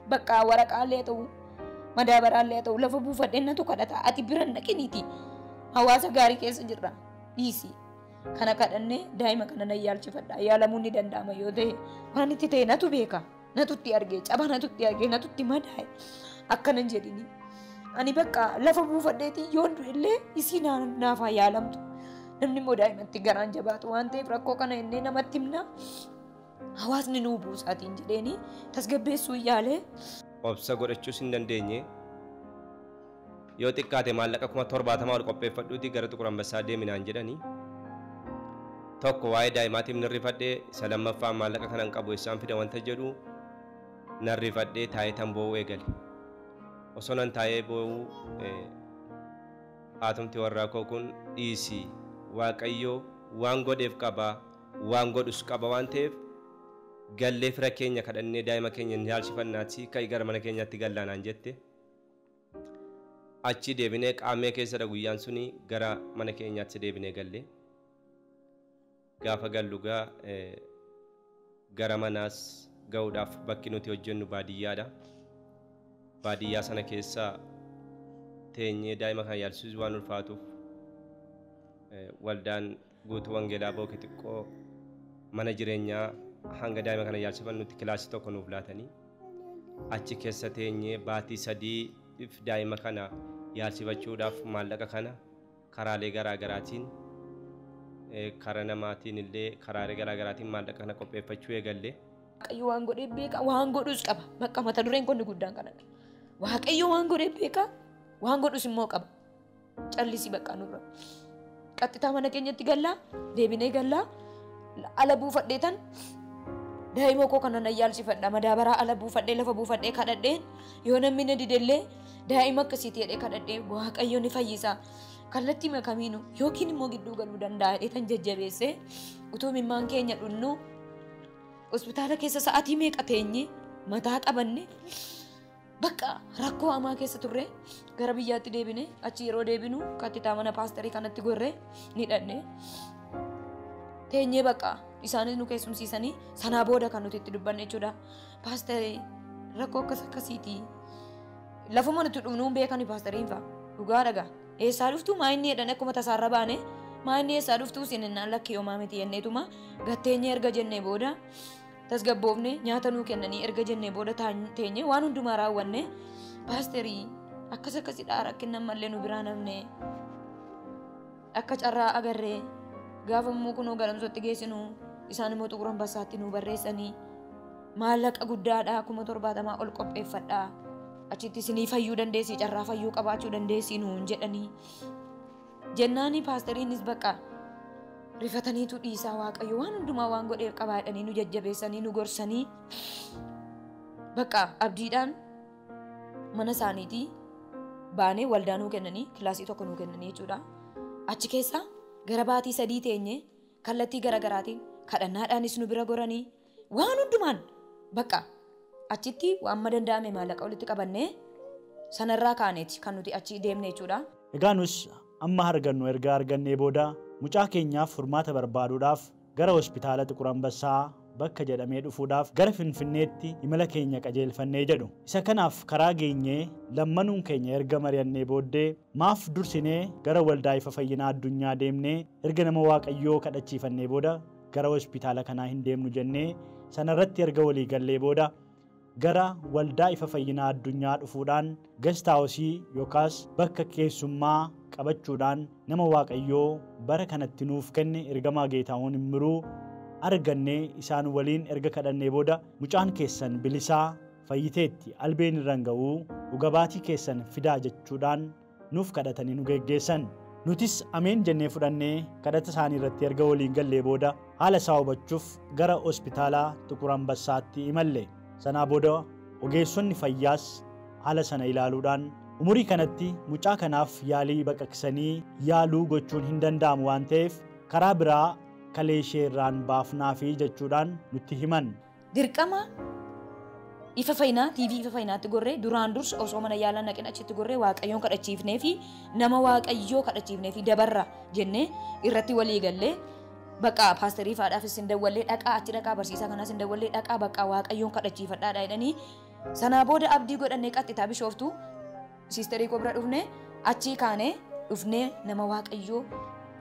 B: bakka waraqaallee ta'u madaabaraallee ta'u lafa buufadhennatu kadhata ati biran dhaqiniiti hawaasa gaarii keessa jirra dhiisi kana kadhannee daa'ima kana nan yaalchifadha yaalamuun ni danda'ama yoo ta'e waan itti ta'e natu beeka natutti argee caba natutti argee natutti madaa'e akkanan jedhini ani bakka lafa buufadheeti yoon du'ellee isii naafaa yaalamtu namni immoo daa'imatti garaan jabaatu waan ta'eef rakkoo kana innee namatti himna hawaasni nuu buusaatiin jedheeni tasgabbeessuu yaalee.
C: Obsa godhachuus hin dandeenye yoo xiqqaate maallaqa 70,000 ol qopheeffadhuuti gara Xiqur Ambassaa deeminaan jedhanii tokko waa'ee daa'imaatiif nan rifadhee isa lammaffaan maallaqa kanan qabu isaan fida wanta jedhu nan rifadhee taa'ee tan boo'uu eegale osoo nan taa'ee boo'uu haatumti warraa koo kun dhiisii waaqayyoo waan godheef qaba waan godhus qaba waan ta'eef gallee fira keenya kadhannee daa'ima keenya yaalchifannaati ka'ii gara mana keenyaatti gallaanaan jette. Achi deebinee qaamee keessadha guyyaan suni gara mana keenyaatti deebinee galle. Gaafa gallugaa gara manaas ga'uudhaaf bakki nuti hojjennu baadiyyaadha. Baadiyyaa sana keessa teenyee daa'ima kan yaalchisuus waan ulfaatuuf waldaan guutuu wangeelaa bookee xiqqoo mana jireenyaa hanga daa'ima kana yaalchifannutti kilaasii tokko nuuf laatanii achi keessa teenyee baatii 3 daa'ima kana yaalchifachuudhaaf maallaqa kana karaalee garaagaraatiin karaa namaatiin illee karaalee garaagaraatiin maallaqa kana qopheeffachuu eegalle.
D: Waaqayyo waan godhee beeka waan godhus qaba. Bakka mata dureen kun guddaan kanadha. Waaqayyo waan godhee beeka waan godhus immoo qaba. Callisii bakka nurra. Qaxxitaa mana keenyatti gallaa deebinee gallaa ala buufadheetan daa'ima koo kana nan yaalchifadha madaabaraa ala buufadhee lafa buufadhee kadhadhee yoo namni na didellee daa'ima akkasiitii jedhee kadhadhee waaqayyo ni fayyisa. Kallattii makamiinu yookiin immoo gidduu galuu danda'a eetan jajjabeessee utuu mimmaan keenya dhunnu hospitaala keessa sa'aatii meeqa teenye mataa qabanne bakka rakkoo hamaa keessa turre gara biyyaatti deebine achi yeroo deebinu qaxxitaa mana paasterii kanatti gorree ni dhanne teenyee bakka isaanis nu keessumsiisanii sanaa booda kan nuti itti dubbanne jechuudha. Paasterii rakkoo akkasiiti lafuma nuti dhumnuun beekani paasteriin fa'a dhugaa dhagaa eessaa dhuftuu maayinni jedhan akkuma tasaarra baane maayinni eessaa dhuftuu sinannaan lakkii homaa miti jenneetuma gatteenyee erga jennee booda tasgabboofne nyaata nuu kennanii erga jennee booda teenye waan hundumaa raawwanne paasterii akkasidhaa rakkinnan mallee nu biraa namne akka carraa agarree gaafa immoo kunoo galamsootti geessinu isaan immoo Xuqur Ambassaatti nu barreessanii maallaqa guddaadhaa 70,000 ol qopheeffadhaa achitti isinii fayyuu dandeessii carraa fayyuu qabaachuu dandeessii nuun jedhanii jennaanii paasteriinis bakka rifataniitu dhiisaa waaqayyo waan hundumaa waan godheef qabaadhanii nu jajjabeessanii nu gorsanii bakka abdiidhaan mana isaaniitii baanee waldaa nuu kennanii kilaasii tokko nuu kennanii jechuudha. Achi keessa gara baatii 3 teenye kallattii garaagaraatiin kadhannaadhaanis nu bira goranii waan hundumaan bakka achitti waan danda'ame maallaqa walitti qabannee sanarraa kaaneeti kan nuti achi deemne jechuudha.
A: Egaa nus amma argannu erga argannee booda mucaa keenyaaf furmaata barbaaduudhaaf gara hospitaala Xuqur Ambassaa bakka jedhamee dhufuudhaaf gara Finfinneetti imala keenya qajeelfannee jedhu. Isa kanaaf karaa geenyee lammanuun keenya erga mari'annee booddee maaf dursinee gara waldaa ifa fayyinaa addunyaa deemnee erga nama waaqayyoo kadhachiifannee booda gara hospitaala kanaa hin deemnu jennee sanarratti erga walii gallee booda gara waldaa ifa fayyinaa addunyaa dhufuudhaan gastaawusii yookaas bakka keessummaa qabachuudhaan nama waaqayyoo bara kanatti nuuf kenne ergamaa Geetahuun Immiruu argannee isaan waliin erga kadhannee booda mucaan keessan bilisaa fayyiteetti albeen irraan ga'uu dhuga baatii keessan fidaa jechuudhaan nuuf kadhatanii nu geggeessan. Nutis ameen jennee fudhannee kadhata isaanii irratti erga waliin gallee booda haala isaa hubachuuf gara hospitaalaa Xuqur Ambassaatti imalle. Sanaa booda ogeessonni fayyaas haala sana ilaaluudhaan umurii kanatti mucaa kanaaf yaalii baqaqsanii yaaluu gochuun hin danda'amu waan ta'eef karaa biraa kalee ishee irraan baafnaafi jechuudhaan nutti himan.
D: Dirqama ifa fayyinaa TV ifa fayyinaatti gorree duraan dursa osoo mana yaalaa naqin achitti gorree waaqayyoon kadhachiifnee fi nama waaqayyoo kadhachiifnee fi dabarra jennee irratti walii gallee bakka paasterii faadhaafis hin dawwallee dhaqaa achi dhaqaa barsiisaa kanaas hin dawwallee dhaqaa bakka waaqayyoon kadhachiifadhaadha jedhanii sanaa booda abdii godhannee qaxxitaa bishooftuu siisterii koo bira dhufnee achii kaanee dhufnee nama waaqayyoo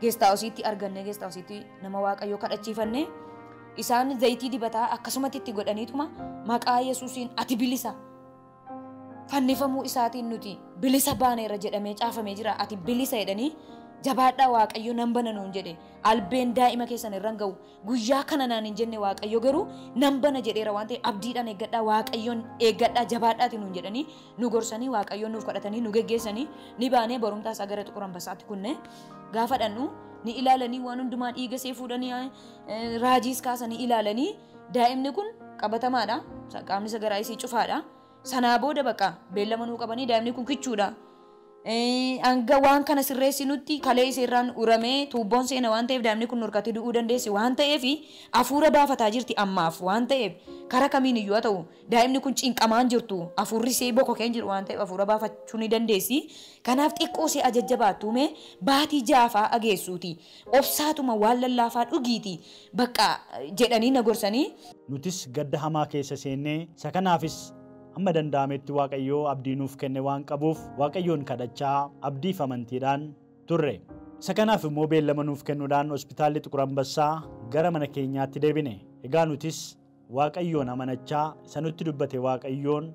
D: geestaawusiitti argannee geestaawusiitti nama waaqayyoo kadhachiifannee isaan zayitii dibataa akkasumatti itti godhaniituma maqaa Yesuusiin ati bilisa fannifamuu isaatiin nuti bilisa baaneerra jedhamee caafamee jira ati bilisa jedhanii jabaadhaa waaqayyo nan bana nuun jedhe albeen daa'ima keessan irraan ga'u guyyaa kana naan hin jenne waaqayyo garuu nan bana jedheera waan ta'e abdiidhaan eeggadhaa waaqayyoon eeggadhaa jabaadhaati nuun jedhanii nu gorsanii waaqayyoon nuuf kadhatanii nu geggeessanii ni baanee barumtaa isaa gara Xuqur Ambassaatti kunne gaafa dhannu ni ilaalanii waan hundumaa dhiiga see fuudhanii raajiis kaasanii ilaalanii daa'imni kun qabatamaadha qaamni isa garaa isii cufaadha sanaa booda bakka beellama nuu qabanii daa'imni kun kichuudha hanga waan kana sirreessinutti kalee isirraan uramee tuubboon seena waan ta'eef daa'imni kun nurkatti du'uu dandeessi waan ta'eef hafuura baafataa jirti ammaaf waan ta'eef kara kamiin iyyuu haa ta'u daa'imni kun cinqamaan jirtu hafuurri see bokokeen jiru waan ta'eef hafuura baafachuu ni dandeessi. Kanaaf xiqqoo see ajajjabaattume baatii jaafaa ageessuuti obsaatuma waan lallaafaa dhugiiti bakka jedhanii na gorsanii.
A: Nutis gadda hamaa keessa seennee isa kanaafis amma danda'ametti Waaqayyoo abdii nuuf kenne waan qabuuf Waaqayyoon kadhachaa abdiif amantiidhaan turre. Isa kanaaf immoo beellama nuuf kennuudhaan hospitaalli Xiquur Ambassaa gara mana keenyaatti deebine. Egaa nutis Waaqayyoon amanachaa isa nutti dubbate Waaqayyoon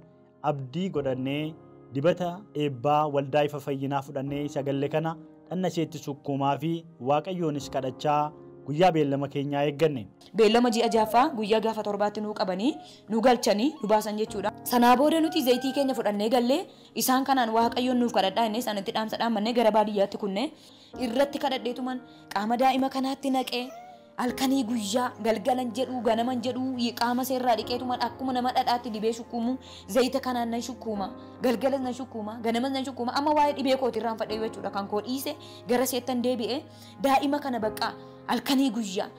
A: abdii godhannee dibata eebbaa waldaa ifa fayyinaa fudhannee sagalle kana dhanna isheetti sukkuumaa fi Waaqayyoonis kadhachaa guyyaa beellama keenyaa eegganne.
D: Beellama ji'a jaffaa guyyaa gaafa torbaatti nuu qabanii nu galchanii nu baasan jechuudha. Sanaa booda nuti zayitii keenya fudhannee gallee isaan kanaan Waaqayyoon nuuf kadhadhaa innee isaanitti dhaamsa dhaammannee gara baadiyyaatti kunne irratti kadhadheetuman qaama daa'ima kanaatti naqee halkanii guyyaa galgalan jedhu ganaman jedhu qaama seerraa dhiqeetuman akkuma nama dhadhaatti dibee shukkuumu zayita kanaan nan shukkuuma galgalas nan shukkuuma ganamas nan shukkuuma amma waa'ee dhibee kootirraan fadhee jechuudha kan koo dhiise gara seettan deebi'ee daa'ima kana bakka halkanii guyyaa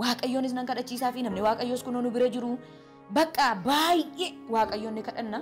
D: Waaqayyoonis nan kadhachiisaa fi namni Waaqayyoos kunoo nu bira jiru bakka baay'ee Waaqayyoon ni kadhanna.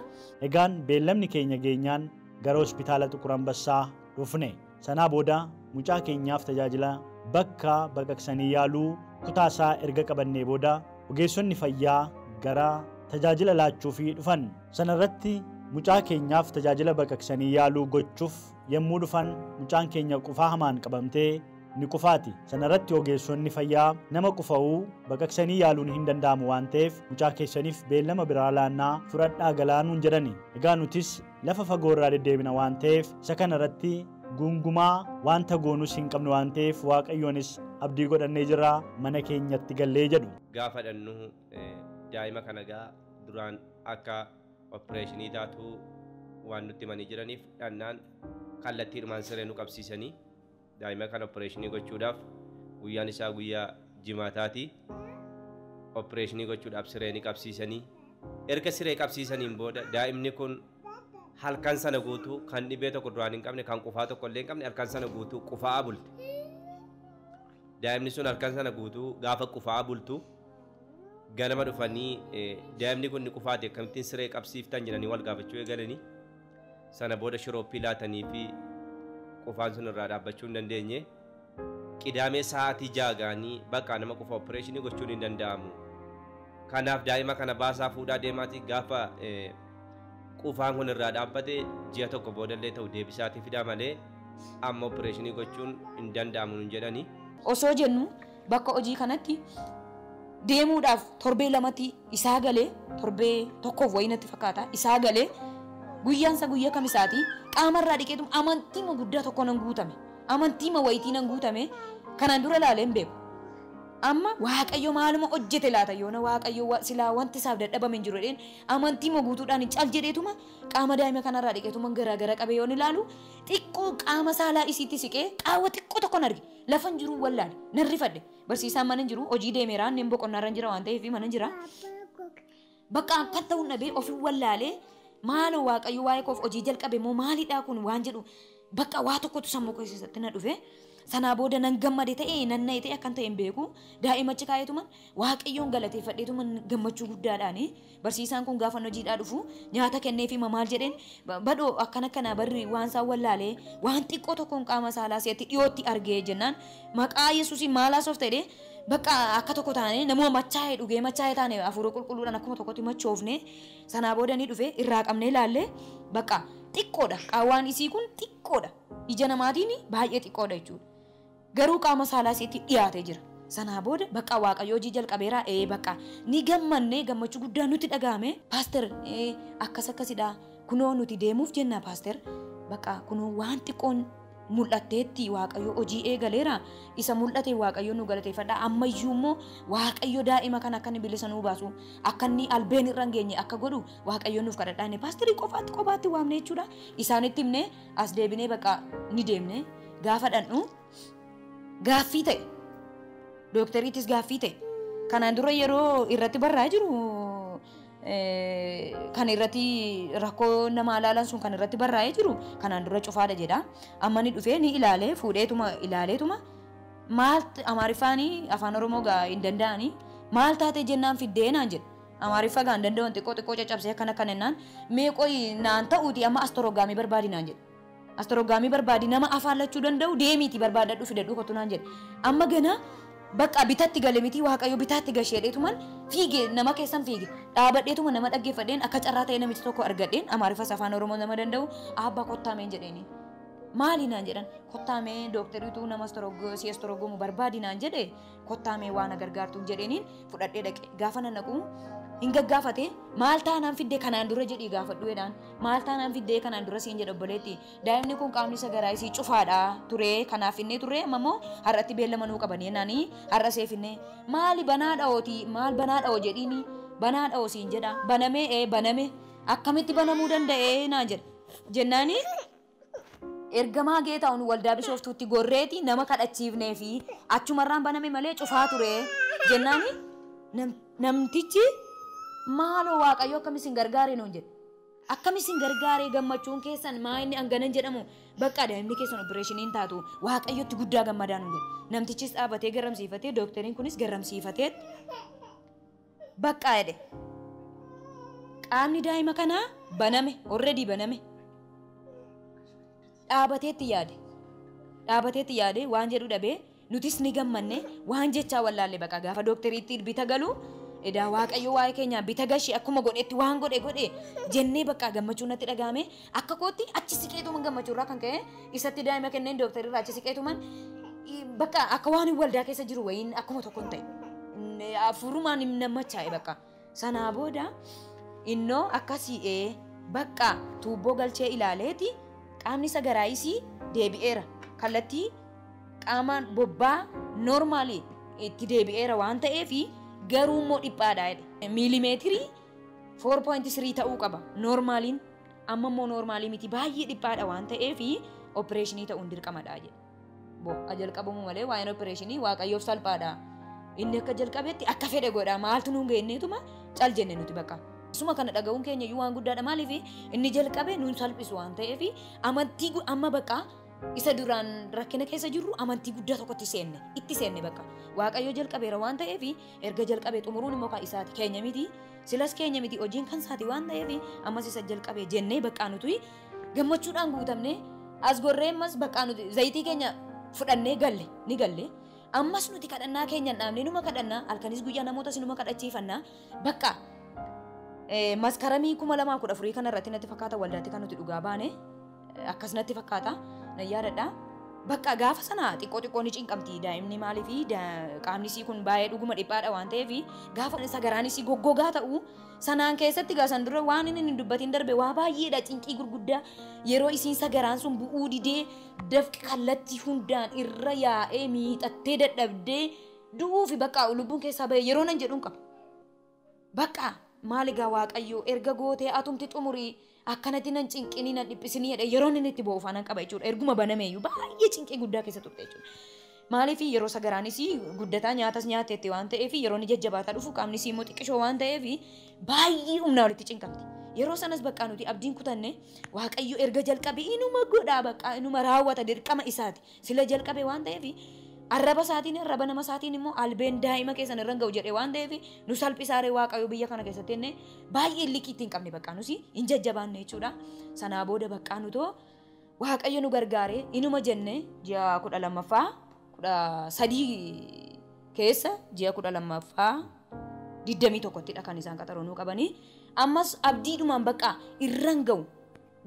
A: Egaan beellamni keenya geenyaan gara hospitaala Xiquur Ambassaa dhufne. Sanaa booda mucaa keenyaaf tajaajila bakka baqaqsanii yaaluu kutaasaa erga qabannee booda ogeessonni fayyaa gara tajaajila laachuufii dhufan. Sana irratti mucaa keenyaaf tajaajila baqaqsanii yaaluu gochuuf yommuu dhufan mucaan keenya qufaa hamaan qabamtee ni qufaati. Sana irratti ogeessonni fayyaa nama qufa'uu baqaqsanii yaaluun hin danda'amu waan ta'eef mucaa keessaniif beellama biraa laannaa fudhadhaa galaanuun jedhani. Egaa nutis lafa fagoo irraa deddeebina waan ta'eef isa kana irratti gungumaa wanta goonus hin qabne waan ta'eef Waaqayyoonis abdii godhannee jirra mana keenyatti gallee jedhu.
C: Gaafa dhannu daa'ima kana gaa duraan akka opereeshinii taatu waan nutti himanii jiraniif dhannaan kallattiidhumaan siree nu qabsiisanii daa'ima kana opereeshinii gochuudhaaf guyyaan isaa guyyaa jimaataati. Opereeshinii gochuudhaaf siree ni qabsiisanii erga siree qabsiisaniin booda daa'imni kun halkan sana guutuu kan dhibee tokko duraan hin qabne kan qufaa tokko illee hin qabne halkan sana guutuu qufaa bulte. Daa'imni sun halkan sana guutuu gaafa qufaa bultu ganama dhufanii daa'imni kun ni qufaate akkamittiin siree qabsiiftan jedhanii wal gaafachuu eegalanii sana booda shirooppii laatanii fi qufaan sun irraa dhaabbachuu hin dandeenye qidaamee sa'aatii jaagaanii bakka nama qufa opereeshinii gochuun hin danda'amu. Kanaaf daa'ima kana baasaa fuudhaa deemaati gaafa qufaan kun irraa dhaabbate ji'a tokko boodallee ta'u deebisaatii fidaa malee amma opereeshinii gochuun hin danda'amu jedhanii.
D: Osoo jennu bakka hojii kanatti deemuudhaaf torbee lamatti isaa galee torbee tokkoof wayinatti fakkaata isaa galee guyyaansa guyyaa kamisaati qaamarraa dhiqeetu amantiima guddaa tokko nan guutame amantiima wayitii nan guutame kanaan dura laalee hin beeku. Amma Waaqayyo maaluma hojjete laata yoona Waaqayyo silaa wanti isaaf dadhabame hin jiru jedheen amantiima guutuudhaan cal jedheetuma qaama daa'ima kanarraa dhiqeetuma garaa qabee yoon ilaalu xiqqoo qaama saalaa isiitti siqee qaawwa xiqqoo tokko arge lafa hin jiru wallaale nan rifadhe barsiisaan mana hin jiru hojii deemeeraan nem boqonnaarra hin jira waan ta'eef mana hin jira bakka akkan ta'uun dhabee ofii wallaalee maaloo Waaqayyo waa'ee koof hojii jalqabe moo maalidhaa kun waan jedhu bakka waa tokkotu sammuu keessatti na dhufe. Sanaa booda nan gammade ta'ee nan na'e ta'e akkan ta'e hin beeku daa'imachi kaayetuman Waaqayyoon galateeffadheetuman gammachuu guddaadhaan barsiisaan kun gaafa hojiidhaa dhufu nyaata kenneefi maal jedheen badoo akkana barri waan isaan wallaalee waan xiqqoo tokkoon qaama saalaa seetti dhiyootti argee jennaan maqaa Yesuusiin maalaas of ta'e bakka akka tokko taane namuma machaa'ee dhugee machaa'ee taane hafuura qulqulluudhaan akkuma tokkotti machoofne sanaa booda ni dhufe irraa qabnee ilaalle bakka xiqqoodha qaawwaan isii kun xiqqoodha ija namaatiin baay'ee xiqqoodha jechuudha. Garuu qaama saalaa isiitti dhiyaatee jira. Sanaa booda bakka Waaqayyo hojii jalqabeera bakka ni gammannee gammachuu guddaa nutti dhagahame. Paaster akkasidha kunoo nuti deemuuf jenna paaster bakka kunoo waan xiqqoon mul'atteetti Waaqayyo hojii eegaleera isa mul'ate Waaqayyo nu galateeffadha ammayyuu immoo Waaqayyo daa'ima kana akka inni bilisa nuu baasu akka inni albeen irra hin geenye akka godhu Waaqayyo nuuf kadhadhaa inni paasterii qofaatti waamne jechuudha. Isaanitti himne as deebinee bakka ni deemne gaafa dhannu. Gaaffii ta'e doktariitis gaaffii ta'e kanaan dura yeroo irratti barraa jiru kan irratti rakkoo nama ilaalan sun kan irratti barraa'ee jiru kanaan dura cufaadha jedha. Amma ni dhufee ni ilaalee fuudheetuma ilaaleetuma maal Amaariffaanii afaan Oromoo gaa hin danda'anii maal taatee jennaan fiddee naan jedha. Amaariffa gaa hin danda'an xiqqoo caccabsee akkana kanennaan meeqoyi naan ta'uuti amma astoroggaamii barbaadi naan jedha. Astoroggaamii barbaadi nama afaan lachuu danda'u deemiiti barbaadadhu fidadhu kottu naan jedha. Amma gana bakka bitatti gale miti waaqayyo bitatti gasheedheetuman fiige nama keessan fiige dhaabadheetuma nama dhaggeeffadheen akka carraa ta'e namichi tokko argadheen Amaariffas afaan Oromoo nama danda'u abbaa kottaameen jedheeni. Maali naan jedhan kottaamee dookteriitu nama si astoroggomu barbaadi naan jedhe kottaamee waan gargaartuun jedheeniin fudhadhee dhaqe gaafa nan naqu hin gaggaafate maal taanaan fiddee kanaan dura jedhii gaafadhuedhaan maal taanaan fiddee kanaan dura siin jedha obboleetti daa'imni kun qaamni isa garaa isii cufaadha ture kanaaf innee ture amma immoo har'atti beellama nuu qabanii naanii har'a seefinnee maali banaa dha'ooti maal banaa dha'o jedhiini banaa dha'o siin jedha banamee baname akkamitti banamuu danda'ee naan jedha jennaani ergamaa geetaa'uun waldaa bishooftuutti gorreeti nama kadhachiifnee fi achumarraan baname malee cufaa ture jennaani namtichi maaloo waaqayyo akkamisin gargaaree nuun jedhe akkamisin gargaaree gammachuun keessan maa inni hanganan jedhamu bakka daa'imni keessan opereeshiniin taatu waaqayyotti guddaa gammadaa nuun jedhe namtichis dhaabatee garramsiifatee dookteriin kunis garramsiifatee bakka jedhe qaamni daa'ima kanaa baname already baname dhaabateetti yaade waan jedhu dhabee nutis ni gammanne waan jechaa wallaalle baqa gaafa dookteriitti bita galu edaa waaqayyo waa'ee keenya bita gashi akkuma godhetti waan godhe jennee bakka gammachuu natti dhagaame akka kootti achi siqeetuma gammachuu irraa kan ka'e isatti daa'ima kenneen dooktarii irraa achi siqeetuman bakka akka waan waldaa keessa jiru wayiin akkuma tokkoon ta'e afurumaan namachaa'e bakka sanaa booda innoo akkasii bakka tuubboo galchee ilaaleeti qaamni isa garaayisii deebi'eera kallattii qaamaan bobbaa noormaalii itti deebi'eera waan ta'eefi garuu immoo dhiphaadha jedhe miilimeetirii 4.3 ta'uu qaba noormaaliin amma immoo noormaalii miti baay'ee dhiphaadha waan ta'eefi opereeshinii ta'uun dirqamadha jedhe jalqabamu malee waa'een opereeshinii waaqayyoof salphaadha inni akka jalqabeetti akka fedhe godha maaltu nuun geenneetuma cal jenne nuti bakka suma kana dhaga'uun keenya iyyuu waan guddaadha maaliif inni jalqabe nuun salphisu waan ta'eefi amantii amma bakka isa duraan rakkina keessa jirru amantii guddaa tokkotti itti seenne bakka waaqayyo jalqabeera waan ta'eef erga jalqabee xumuruun immoo kan isaati keenya miti silas keenya miti hojiin kan isaati waan ta'eef ammas isa jalqabee jennee bakka nuti gammachuudhaan guutamne as gorree ammas bakka nuti zayitii keenya fudhannee ni galle ammas nuti kadhannaa keenya dhaabnee numa kadhannaa halkanis guyyaa namoota sinuma kadhachiifannaa bakka maskaramii 2014 kanarratti natti fakkaata waldaatti kan nuti dhugaa baane akkas natti fakkaata na yaadadha bakka gaafa sana xiqqoo ni cinqamti daa'imni maaliifi qaamni isii kun baay'ee dhuguma dhiphaadha waan ta'eef gaafa isa garaan isii goggogaa ta'u sanaan keessatti gaasan dura waan inni hin dubbatiin darbe waa baay'eedha cinqii gurguddaa yeroo isiin sagaraan sun bu'uu didee dafqi kallattii hundaan irra yaa'ee miixattee dadhabdee du'uufi bakka lubbuun keessaa bahee yeroo nan jedhuun qaba bakka maaligaa waaqayyo erga gootee atumti xumurii akkanatti nan cinqinii nan dhiphisinii jedhe yeroo inni itti bo'u faana qaba jechuudha erguma banameeyyuu baay'ee cinqii guddaa keessa turte jechuudha maaliif yeroo sagaraanis guddataa nyaatas nyaatetti waan ta'eef yeroo inni jajjabaataa dhufu qaamni isii immoo xiqqishoo waan ta'eef baay'ee humnaa walitti cinqamti yeroo sanas bakka nuti abdiin kutanne waaqayyo erga jalqabe inuma godhaa bakka inuma raawwata dirqama isaati sila jalqabe waan ta'eef arraba isaatiin arraba nama isaatiin immoo albeen daa'ima keessan irra ga'u jedhe waan ta'eef nu salphisaaree waaqayyo biyya kana keessatti inni baay'ee liqii ittiin qabne bakka nusi hin jajjabaanne jechuudha sanaa booda bakka nutoo waaqayyo nu gargaare inuma jenne ji'a 12ffaa 13 keessa ji'a 12ffaa 21ttidha kan isaan qaxaroo nuu qabanii ammas abdiidhumaan bakka irran ga'u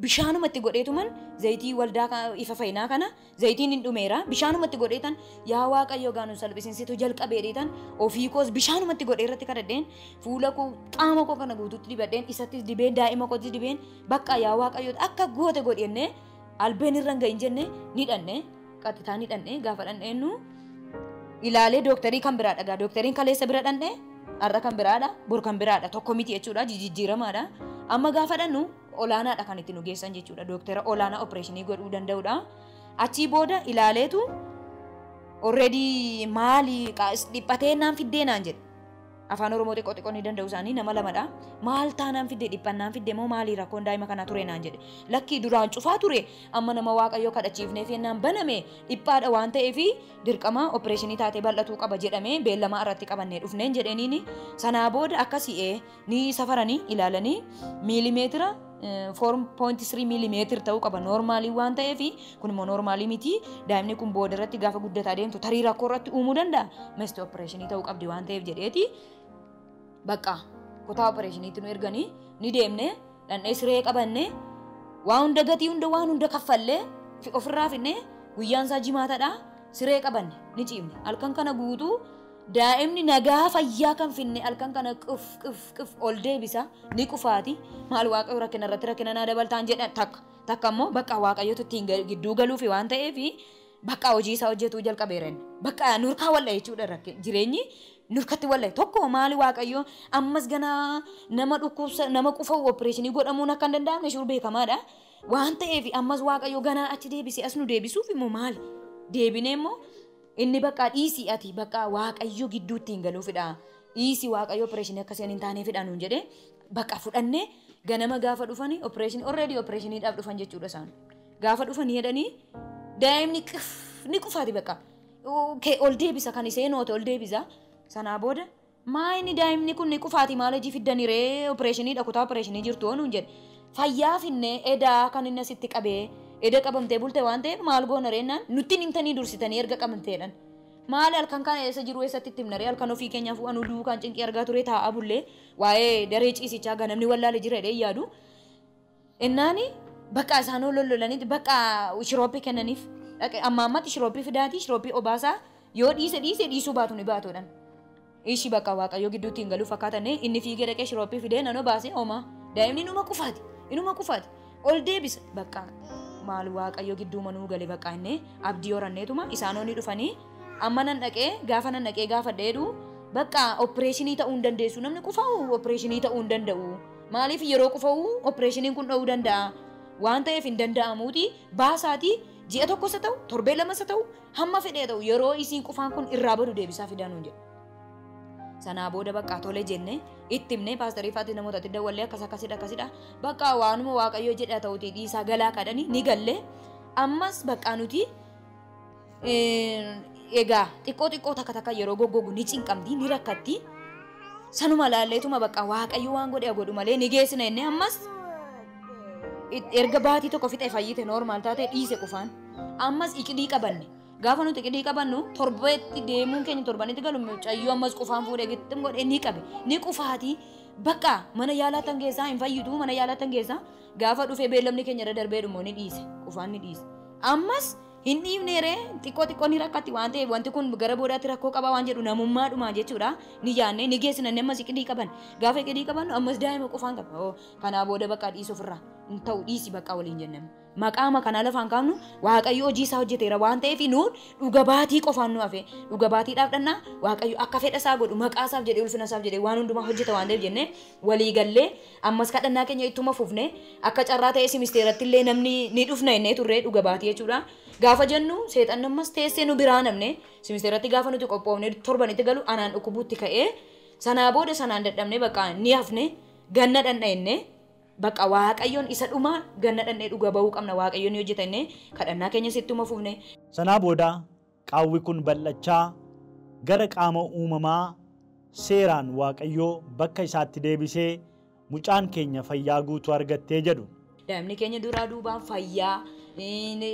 D: bishaanumatti godheetuman zayitii waldaa ifa fayyinaa kana zayitiin hin dhumeera bishaanumatti godheetan yaa waaqayyo gaanu salphisiinsitu jalqabeedheetan ofii koos bishaanumatti godhee irratti kadhadheen fuula koo qaama koo kana guututti dibadheen isattis dibeen daa'ima kootti dibeen bakka yaa waaqayyo akka goote godhenne albeen irran ga'in jenne ni dhanne qaxitaa ni dhanne gaafa dhanneenu ilaalee dooktarii kan biraadha gaa dookteriin kaleessa bira dhanne har'a kan biraadha bor kan biraadha tokko miti jechuudha jijjiiramaadha amma gaafa dhannu olaanaadha kan itti nu geessan jechuudha dooktara olaanaa opereeshinii godhuu danda'udha achii booda ilaaleetu already maali dhiphatee naan fiddee naan jedhe afaan oromoo xiqqoo ni danda'u isaanii nama lamadha. Maal taanaan fidde dhiphannaan fidde moo maalii rakkoon daa'ima kana ture naan jedhe. Lakkii duraan cufaa ture amma nama waaqayyoo kadhachiifneef yennaan baname dhiphaadha waan ta'eef dirqama opereeshinii taatee bal'atuu qaba jedhamee beellama irratti qabannee dhufneen jedhaniini sanaa booda akkasii ni safaranii ilaalanii miilimeetira 4.3 millimeter ta'uu qaba normaalii waan ta'eef kun immoo normaalii miti daa'imni kun booda irratti gaafa guddataa deemtu tarii rakkoo irratti uumuu danda'a mesti opereeshinii ta'uu qabdi waan ta'eef jedheeti bakka kutaa opereeshiniitti nu erganii ni deemne dhandhee siree qabanne waan hunda gatii waan hunda kaffallee ofirraa finne guyyaan isaa jimaatadha siree qabanne ni ciifne halkan kana guutuu daa'imni nagaa fayyaa kan finne halkan kana quf ol deebisa ni kufaati maal waaqayyo rakkina irratti rakkina naa dabaltaan jedhan takka immoo bakka waaqayyotu ittiin gidduu galuufi waan ta'eef bakka hojii isaa hojjetuu jalqabeeran bakka nurkaa walla jechuudha jireenyi nurkatti walla tokko maali waaqayyo ammas ganaa nama dhukkubsa nama qufa'u opereeshinii godhamuun akka hin danda'amne shur beekamaadha waan ta'eef ammas waaqayyo ganaa achi deebisee as nu deebisuuf immoo maali deebinee immoo inni bakka dhiisii ati bakka waaqayyo gidduutti hin galuufidha dhiisii waaqayyo opereeshinii akkasiin hin taaneefidha nuun jedhee bakka fudhannee ganama gaafa dhufanii opereeshinii already opereeshiniidhaaf dhufan jechuudha isaan gaafa dhufanii jedhanii daa'imni ni kufaati bakka ol deebisa kan iseen oote ol deebisa sanaa booda maayini daa'imni kun ni kufaati maal hojii fiddanii ree opereeshiniidha kutaa opereeshinii jirtu nuun jedhe fayyaa finne edaa kan inni asitti qabee eda qabamtee bulte waan ta'eef maal goona reennaan nutti himtanii dursitanii erga qabamteedhaan maal halkan kana eessa jiru eessatti itti himnaree halkan ofii keenyaaf anu duukaan cinqii argaa ture taa'aa bullee waa'ee daree ciisichaa ganamni wallaale jira jedhee yaadu innaani bakka isaan lollolanii bakka shirooppii kennaniif amma ammatti shirooppii fidaati shirooppii obaasaa yoo dhiisuu baatu ni baatuudhaan ishii bakka waaqayyo gidduutti hin galuu fakkaatanii inni fiigee dhaqee shirooppii fidee nanoo baasee homaa daa'imni inuma kufaati ol deebisa bakka maal waaqayyo gidduu manuu gale bakka inni abdii horanneetuma isaanonni dhufanii amma nan dhaqee gaafa dheedu bakka opereeshinii ta'uu hin dandeessu namni qufa'u opereeshinii ta'uu hin danda'u maaliif yeroo qufa'u opereeshiniin kun dha'uu danda'a waan ta'eef hin danda'amuuti baasaati ji'a tokkos haa ta'u torbee lamas haa ta'u hamma fedhee ta'u yeroo isiin qufaan kun irraa badu deebisaa fidanuun jedhu. Sanaa booda bakka tole jenne itti himne paastorii faati namootatti dawwallee akkasidha bakka waanuma waaqayyo jedha ta'uti dhiisaa galaa kadhani ni galle ammas bakka nuti egaa xiqqoo takka yeroo goggogu ni cinqamti ni rakkatti sanuma laalleetuma bakka waaqayyo waan godhu malee ni geessina inni ammas erga baatii tokko fixe fayyite normaal taate dhiise qufaan ammas iqidii qabanne gaafa nuti iqidii qabannu torbeetti deemuun keenya torbanitti galu mucayyoo ammas qufaan fuudhee gittim godhee ni qabe ni qufaati bakka mana yaalaa tan keessaa hin fayyitu mana yaalaa tan keessaa gaafa dhufee beellamni keenya irra darbee dhumoo ni dhiise qufaan ni dhiise ammas hin dhiifneere xiqqoo ni rakkatti waan ta'eef wanti kun gara boodaatti rakkoo qaba waan jedhu namummaadhuma jechuudha ni yaanne ni geessinanne ammas iqidii qaban gaafa iqidii qabannu ammas daa'ima qufaan qaba kanaa booda bakka dhiisuufirraa hin ta'u dhiisi bakka waliin jennaan maqaama kana lafaan kaafnu waaqayyo hojii isaa hojjeteera waan ta'eef nuun dhuga baatii qofaan nu hafe dhuga baatiidhaaf dhannaa waaqayyo akka fedha isaa godhu maqaa isaaf jedhee ulfina isaaf jedhee waan hundumaa hojjeta waan ta'eef jennee walii gallee ammas kadhannaa keenya ittuma fufne akka carraa ta'ee simisteeratti illee namni ni dhufna innee turree dhuga baatii jechuudha gaafa jennu seexan ammas teessee nu biraa namne simisteeratti gaafa nuti qophoofne torbanitti galu anaan dhukkubuutti ka'ee sanaa booda sanaan dadhabne bakka ni hafne ganna dhandha'enne bakka waaqayyoon isa dhuma ganna dhandhee dhuga bahuu qabna waaqayyoon ni hojjetannee kadhannaa keenya sittuma fufne.
A: Sanaa booda qaawwi kun bal'achaa gara qaama uumamaa seeraan waaqayyoo bakka isaatti deebisee mucaan keenya fayyaa guutuu argattee jedhu.
D: Daa'imni keenya duraa duubaan fayyaa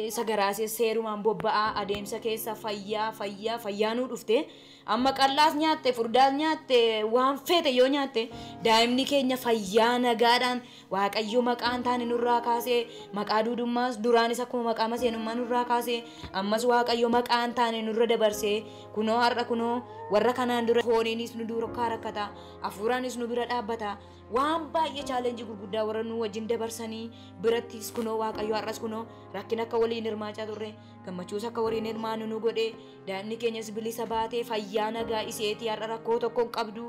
D: sagaraasee seerumaan bobba'aa adeemsa keessa fayyaa nuu dhufte amma qallaas nyaatte furdaas nyaatte waan feete yoo nyaatte daa'imni keenya fayyaa nagaadhaan waaqayyo maqaan taane nurraa kaasee maqaa duudummaas duraanis akkuma maqaa maseenummaa nurraa kaasee ammas waaqayyo maqaan taane nurra dabarsee kunoo har'a kunoo warra kanaan dura fooniinis nu dura rakkata hafuuraanis nu bira dhaabbata waan baay'ee chaalenjii gurguddaa warra nu wajjin dabarsanii birattis kunoo waaqayyo har'as kunoo rakkina akka waliin hirmaachaa turre gammachuus akka waliin hirmaannu nu godhe daa'imni keenyas bilisa baatee fayyaa nagaa iseetii har'a rakkoo tokko hin qabdu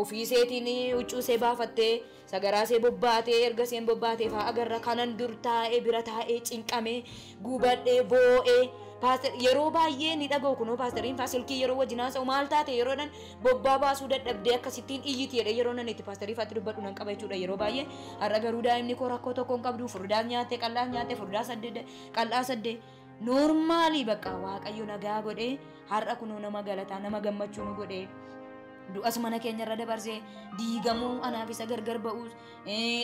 D: ofii seetiin huccuu see baafattee sagaraa see bobbaatee erga seen bobbaatee fa'aa agarra kanan dur taa'ee bira taa'ee cinqamee gubadhee boo'ee yeroo baay'ee ni dhaga'u kunoo paasteriin faasilkii yeroo wajjin haasa'u maal taate yeroo nan bobbaa baasuu dadhabdee akkasittiin iyyiti jedhe yeroo nan itti paasterii faatti dubbadhu nan qaba jechuudha yeroo baay'ee har'a garuu daa'imni koo rakkoo tokko hin qabdu furdaa nyaatte qal'aa nyaatte furdaa qal'aa sadde noormaalii bakka waaqayyo nagaa godhee har'a kunoo nama galataa nama gammachuu nu godhee du'as mana keenya irra dabarsee diigamuu anaaf isa gargar ba'uus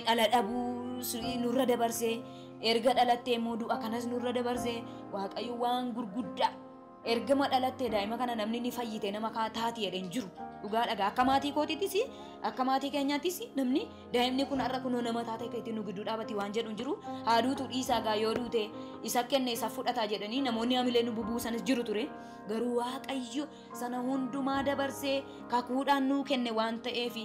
D: dhala dhabuus nurra dabarsee erga dhalattee immoo du'a kanas nurra dabarsee waaqayyo waan gurguddaa ergama dhalattee daa'ima kana namni ni fayyite nama taati jedheen jiru dhugaa dhagaa akka maatii kootiitis akka maatii keenyaattis namni daa'imni kun har'a kunoo nama taate keetti nu gidduu dhaabati waan jedhu jiru haaduutu dhiisaa gaa yoo duute isa kenne isa fudhataa jedhanii namoonni hamilee nu bubuusanis jiru ture garuu waaqayyo sana hundumaa dabarsee kakuudhaan nuu kenne waan ta'eef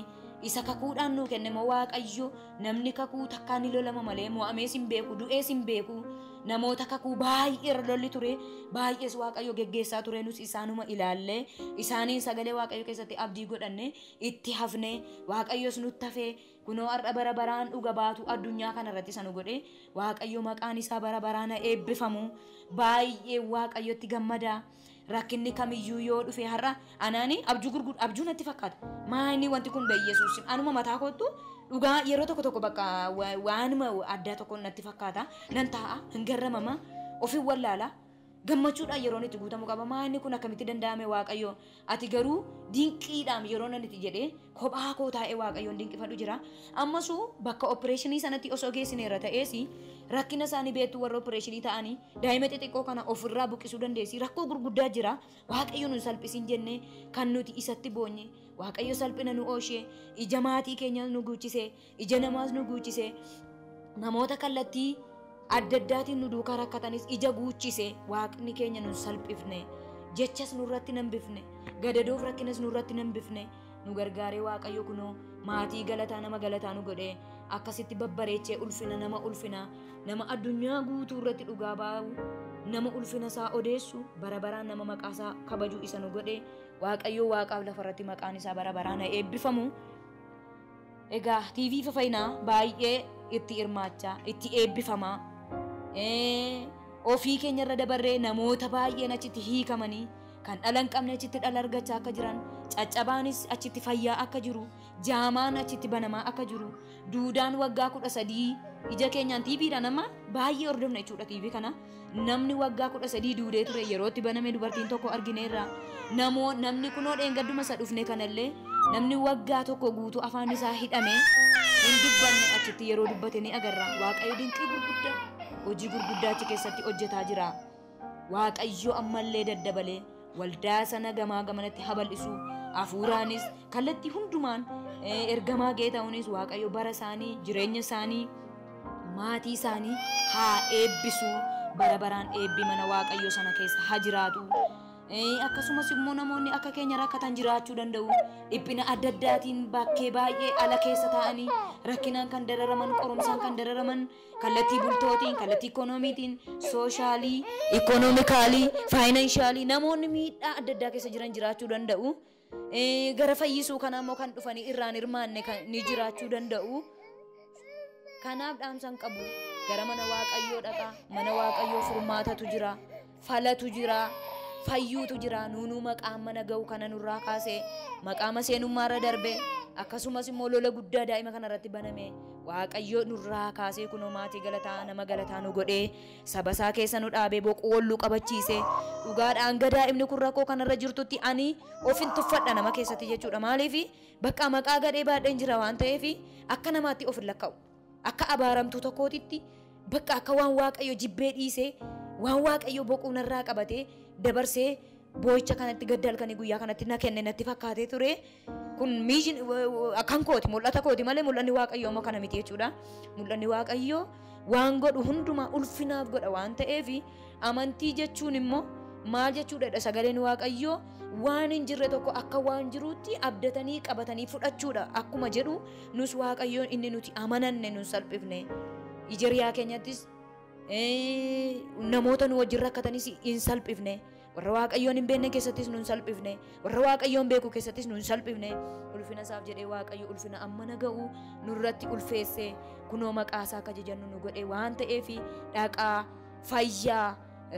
D: isa kakuudhaan nuu kenne moo waaqayyo namni kakuu takkaan ni lolama malee mo'amees hin beeku du'ees hin beeku namoota kakuu baay'ee irra lolli ture baay'ees waaqayyo geggeessaa ture nus isaanuma ilaallee isaaniin sagalee waaqayyo keessatti abdii godhanne itti hafne waaqayyos nutti hafee kunoo har'a bara baraan dhuga baatu addunyaa kanarratti isa nu godhe waaqayyo maqaan isaa bara baraan eebbifamu baay'ee waaqayyotti gammadaa rakkinni kamiyyuu yoo dhufe har'a anaani abjuu natti fakkaata maani wanti kun beeyyesuus anuma mataa kootu dhugaa yeroo tokko bakka waanuma addaa tokko natti fakkaata nan taa'a hin garramama ofin wallaala gammachuudhaan yeroo itti guutamu qaba maani kun akkamitti danda'ame waaqayyo ati garuu dinqiidhaan yeroo nan itti jedhee kophaa koo taa'ee waaqayyoon dinqifadhu jira ammasuu bakka opereeshinii sanatti osoo geessineerra ta'ees rakkina isaanii beektu warra opereeshinii ta'anii daa'ima xixiqqoo kana ofirraa buqqisuu dandeessi rakkoo gurguddaa jira waaqayyo nu salphisiin jennee kan nuti isatti boonye waaqayyo salphina nu oolchee ija maatii keenya nu guuchisee ija namaas nu guuchisee namoota kallattii adda addaatiin nu duukaa rakkatanis ija guuchisee waaqni keenya nu salphifne jechas nurratti nan bifne gadadoof rakkinas nurratti nan bifne nu gargaaree waaqayyo kunoo maatii galataa nama galataa nu godhee akkasitti babbareechee ulfina nama addunyaa guutuu irratti dhugaa baa'u nama ulfina isaa odeessu bara baraan nama maqaa isaa kabajuu isa nu godhee waaqayyo waaqaaf lafarratti maqaan isaa bara baraan eebbifamu egaa TV fafaynaa baay'ee itti hirmaachaa itti eebbifamaa ofii keenya irra dabarree namoota baay'een achitti hiikamanii kan dhala hin qabne achitti dhala argachaa akka jiran caccabaanis achitti fayyaa akka jiru jaamaan achitti banamaa akka jiru duudaan waggaa 13 ija keenyaan TVdhaan amma baay'ee hordofna jechuudha TV kana namni waggaa 13 duudee ture yerootti baname dubartiin tokko argineerra namni kunoo dheengadduma isa dhufne kanallee namni waggaa tokko guutuu afaan isaa hidhame hin dubbanne achitti yeroo dubbate ni agarra waaqayyo dinqii gurguddaa hojii gurguddaa achi keessatti hojjetaa jira waaqayyo ammallee daddabalee waldaa sana gamaa gamanatti habal'isu hafuuraanis kallattii hundumaan ergamaa gee ta'uunis waaqayyo bara isaanii jireenya isaanii maatii isaanii haa eebbisu bara baraan eebbi mana waaqayyo sana keessa haa jiraatu akkasumas immoo namoonni akka keenya rakkatan jiraachuu danda'u dhiphina adda addaatiin bakkee baay'ee ala keessa ta'anii rakkinaan kan dararaman qorumsaan kan dararaman kallattii bultootiin kallattii ikoonomiitiin sooshaalii ikoonomikaalii faayinanshaalii namoonni miidhaa adda addaa keessa jiran jiraachuu danda'u gara fayyisuu kanaa immoo kan dhufanii irraan hirmaanne ni jiraachuu danda'u kanaaf dhaamsan qabu gara mana waaqayyoo dhaqa mana waaqayyoo furmaatatu jira falatu jira fayyuutu jira nuunuu maqaan mana ga'u kana nurraa kaasee maqaama seenummaarra darbe akkasumas immoo lola guddaa daa'ima kanarratti baname waaqayyo nurraa kaasee kunoo maatii galataa nama galataa nu godhee saba isaa keessa nu dhaabee boquu walluu qabachiise dhugaadhaan daa'imni kun rakkoo kanarra jirtutti ani ofin tuffadha nama keessatti jechuudha maaliif bakka maqaa gadhee baadheen jira waan ta'eef akka namaatti ofin lakka'u akka abaaramtuu tokkootitti bakka akka waan waaqayyo jibbee dhiisee waan waaqayyo boquu narraa qabatee dabarsee boo'icha kanatti gadda halkanii guyyaa kanatti na kenne natti fakkaatee ture kun miishin akkan kooti mul'ata kooti malee mul'anni waaqayyoo immoo kana miti jechuudha mul'anni waaqayyoo waan godhu hundumaa ulfinaaf godha waan ta'eef amantii jechuun immoo maal jechuudha sagaleen waaqayyoo waan hin jirre tokko akka waan jiruutti abdatanii qabatanii fudhachuudha akkuma jedhu nus waaqayyoon inni nuti amananne nun salphifne ijariyaa keenyattis namoota nu wajjin rakkatanis hin salphifne warra waaqayyoon hin beekne keessattis nuun salphifne warra waaqayyoon beeku keessattis nuun salphifne ulfina isaaf jedhee waaqayyo ulfina amma na ga'u nurratti ulfeesse kunoo maqaa isaa kajajannu nu godhe waan ta'eef dhaqaa fayyaa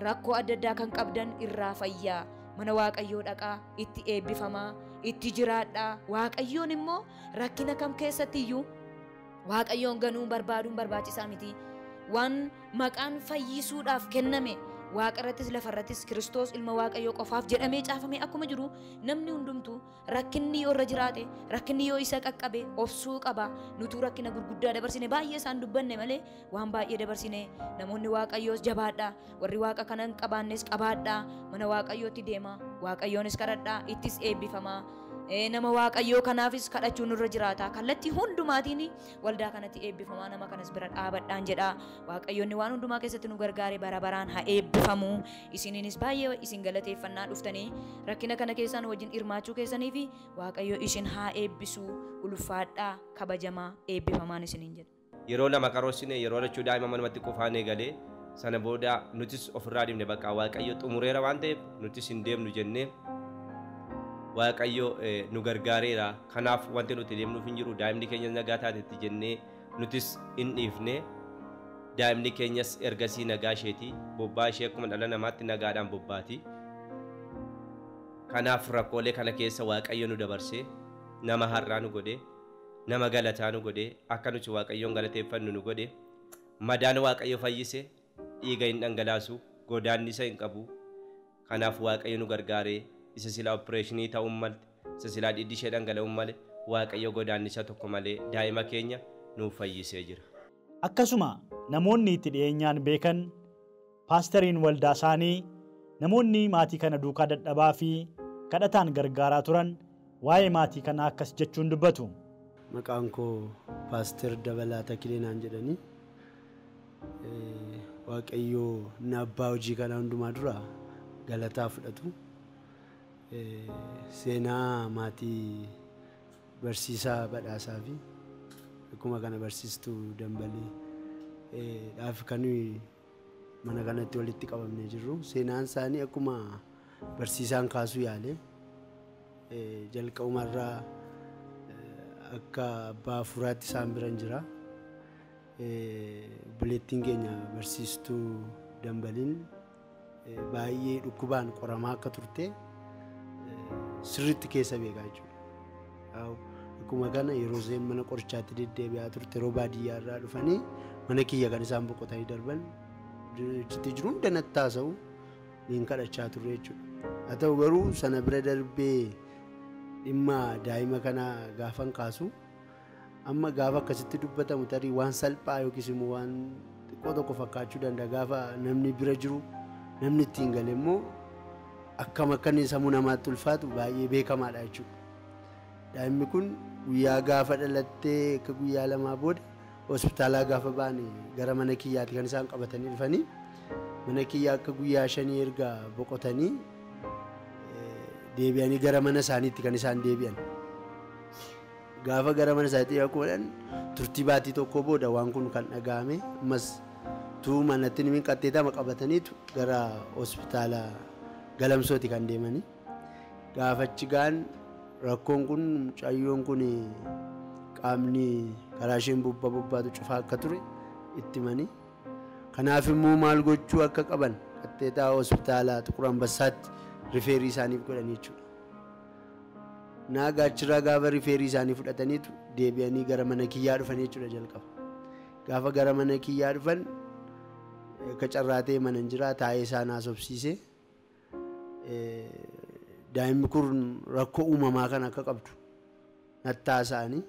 D: rakkoo adda addaa kan qabdan irraa fayyaa mana waaqayyoo dhaqaa itti eebbifamaa itti jiraadhaa waaqayyoon immoo rakkina kam keessatti iyyuu waaqayyoon ganuu barbaaduun barbaachisaa miti waan maqaan fayyisuudhaaf kenname waaqarrattis lafarrattis Kiristoos ilma waaqayyoo qofaaf jedhamee caafamee akkuma jiru namni hundumtu rakkinni yoo irra jiraate rakkinni yoo isa qaqqabe obsuu qaba nutu rakkina gurguddaa dabarsine baay'ee isaan dubbanne malee waan baay'ee dabarsine namoonni waaqayyoos jabaadhaa warri waaqa kana hin qabaannes qabaadhaa mana waaqayyootti deema waaqayyoonis kadhadhaa ittis eebbifamaa nama waaqayyoo kanaafis kadhachuun irra jiraata kallattii hundumaatiin waldaa kanatti eebbifamaa nama kanas bira dhaabadhaan jedha waaqayyoonni waan hundumaa keessatti nu gargaare bara baraan haa eebbifamu isiniinis baay'ee isin galateeffannaa dhuftanii rakkina kana keessaan wajjin hirmaachuu keessanii fi waaqayyo isin haa eebbisu ulfaadhaa kabajamaa eebbifamaan isiniin jedha.
C: Yeroo lama karoosine yeroo lachuu daa'ima manumatti qofaanee galee sana booda nutis ofirraa dhibne bakka waaqayyo xumureera waan ta'eef nutis hin deemnu jennee waaqayyo nu gargaareera kanaaf wanti nuti deemnuuf hin jiru daa'imni keenya nagaa taatetti jennee nutis hin dhiifne daa'imni keenyas ergasii nagaa isheeti bobbaa ishee akkuma dhala namaatti nagaadhaan bobbaati kanaaf rakkoolee kana keessa waaqayyo nu dabarsee nama har'aa nu godhe nama galataa nu godhe akka nuti waaqayyoon galateeffannu nu godhe madaan waaqayyo fayyise dhiiga hin dhangalaasu godaannisa hin qabu kanaaf waaqayyo nu gargaaree isa silaa opereeshinii ta'uun malee isa silaa dhidhi ishee dhangala'uun malee waaqayyo godaannisa tokko malee daa'ima keenya nuuf fayyisee jira.
A: Akkasuma namoonni itti dhiyeenyaan beekan paastariin waldaa isaanii namoonni maatii kana duukaa dadhabaa fi kadhataan gargaaraa turan waa'ee maatii kanaa akkas jechuun dubbatu.
E: Maqaan koo Paaster Dabalaa Takileen jedhanii waaqayyo na abbaa hojii kana hundumaa dura galataa fudhatu. Seenaa maatii barsiisaa badhaasaa fi akkuma kana barsiistuu Dambalee dhaaf kan mana kanatti walitti qabamnee jirru seenaan isaanii akkuma barsiisaan kaasuu yaale jalqabumarraa akka abbaa furaatti isaan biran jira buleettiin keenya barsiistuu Dambaliin baay'ee dhukkubaan qoramaa akka turte sirriitti keessa beekaa jechuudha. Akkuma kana yeroo isheen mana qorichaatti deddeebi'aa turte yeroo baadiyyaa irraa dhufanii mana kiyya kan isaan boqotanii darban itti jiru hunda natti haasa'u niin kadhachaa turre jechuudha. Haa ta'u garuu sana bira darbee dhimma daa'ima kana gaafan kaasu amma gaafa akkasitti dubbatamu tarii waan salphaa yookiis immoo waan xiqqoo tokko fakkaachuu danda'a gaafa namni bira jiru namni ittiin gale immoo akkam akkanni sammuu namaatti ulfaatu baay'ee beekamaadha jechuudha. Daa'imni kun guyyaa gaafa dhalattee akka guyyaa lamaa booda hospitaalaa gaafa baane gara mana kiyyaatti kan isaan qabatanii dhufanii mana kiyyaa akka guyyaa 5 erga boqotanii deebi'anii gara mana isaaniitti kan isaan deebi'an. Gaafa gara mana isaaniitti yaa'uudhaan turtii baatii tokko booda waan kun kan dhaga'ame ammas tuu manatti nimi qaxxeetama qabataniitu gara hospitaalaa galamsooti kan deemanii gaafachi gaan rakkoon kun mucayyoon kun qaamni karaa isheen bobbaatu cufaa akka ture itti himanii kanaaf immoo maal gochuu akka qaban qaxxeetaa hospitaalaa Xuqur Ambassaatti rifeerii isaaniif godhanii jechuudha. Naagaachirraa gaafa rifeerii isaanii fudhataniitu deebi'anii gara mana kiyyaa dhufanii jechuudha jalqaba. Gaafa gara mana kiyyaa dhufan akka carraatee mana hin jiraa taa'ee isaan haasofsiisee daa'imni kun rakkoo uumamaa kan akka qabdu nattaa isaanii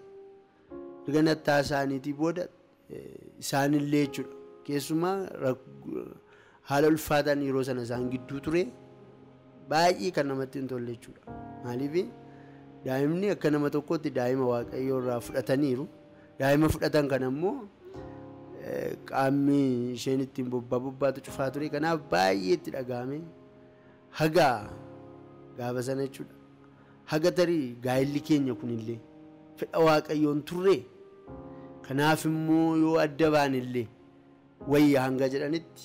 E: erga nattaa isaaniitii booda isaanillee jechuudha keessumaa haala ulfaataan yeroo sana isaan gidduu ture baay'ee kan namatti hin tolle jechuudha. Maaliif daa'imni akka nama tokkotti daa'ima waaqayyoo irraa fudhataniiru daa'ima fudhatan kan ammoo qaamni isheen ittiin bobbaatu cufaa ture kanaaf baay'ee itti dhagahame haga gaafa sana jechuudha. Haga tarii gaa'illi keenya kunillee fedha waaqayyoon turre kanaaf immoo yoo adda baanillee wayya hanga jedhanitti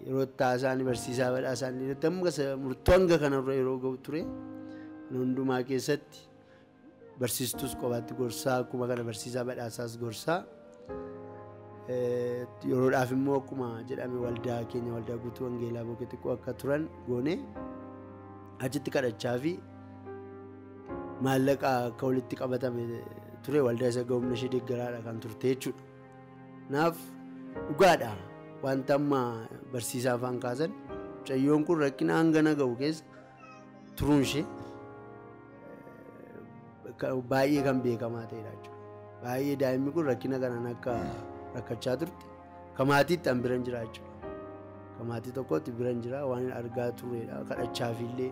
E: yeroo taasaan barsiisaa badhaasaan irratti amma murtoo hanga kanarra yeroo ga'u ture hundumaa keessatti barsiistus qofaatti gorsaa akkuma kana barsiisaa badhaasaas gorsaa yeroodhaaf immoo akkuma jedhame waldaa keenya waldaa guutuu wangeelaa bookee xiqqoo akka turan goone achitti kadhachaa fi maallaqa akka walitti qabatame ture waldaa isa ga'umna ishee deeggaraadha kan turte jechuudha. Naaf dhugaadha wanta amma barsiisaa afaan kaasan mucayyoon kun rakkina hangana ga'u keessa turuun ishee baay'ee kan beekamaa ta'edha jechuudha. Baay'ee daa'imni kun rakkina kanaan akka rakkachaa turte kamaatiitti an biran jira jechuudha. Kamaatii tokkotti biran jira waan argaa turreedha kadhachaafillee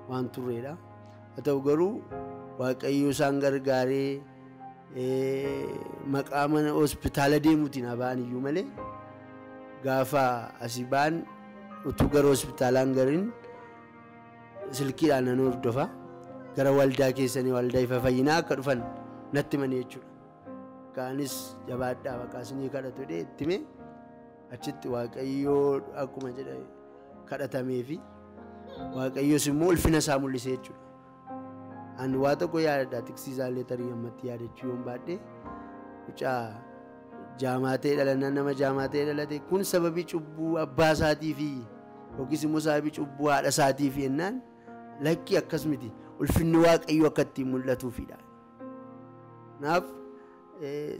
E: waan turreedha. Haa ta'u garuu waaqayyo isaan gargaaree maqaa mana hospitaala deemuutiin abaan iyyuu malee gaafa asii ba'an utuu gara hospitaalaan gariin silkiidhaan nan hordofa gara waldaa keessanii waldaa ifa fayyinaa akka dhufan natti mane jechuudha. Kaanis jabaadhaa maqaa isinii kadhatu jedhee itti hime achitti waaqayyoo akkuma jedhe kadhatamee fi waaqayyoos immoo ulfina isaa mul'isee jechuudha. Ani waa tokko yaadadha tiksiisaallee tarii ammatti yaadachuu yoon baadhee mucaa jaamaatee dhalannaan nama jaamaatee dhalate kun sababii cubbuu abbaa isaatii fi yookiis immoo sababii cubbuu haadha isaatii fi jennaan lakkii akkas miti ulfinni waaqayyoo akka ittiin mul'atuufidha. Naaf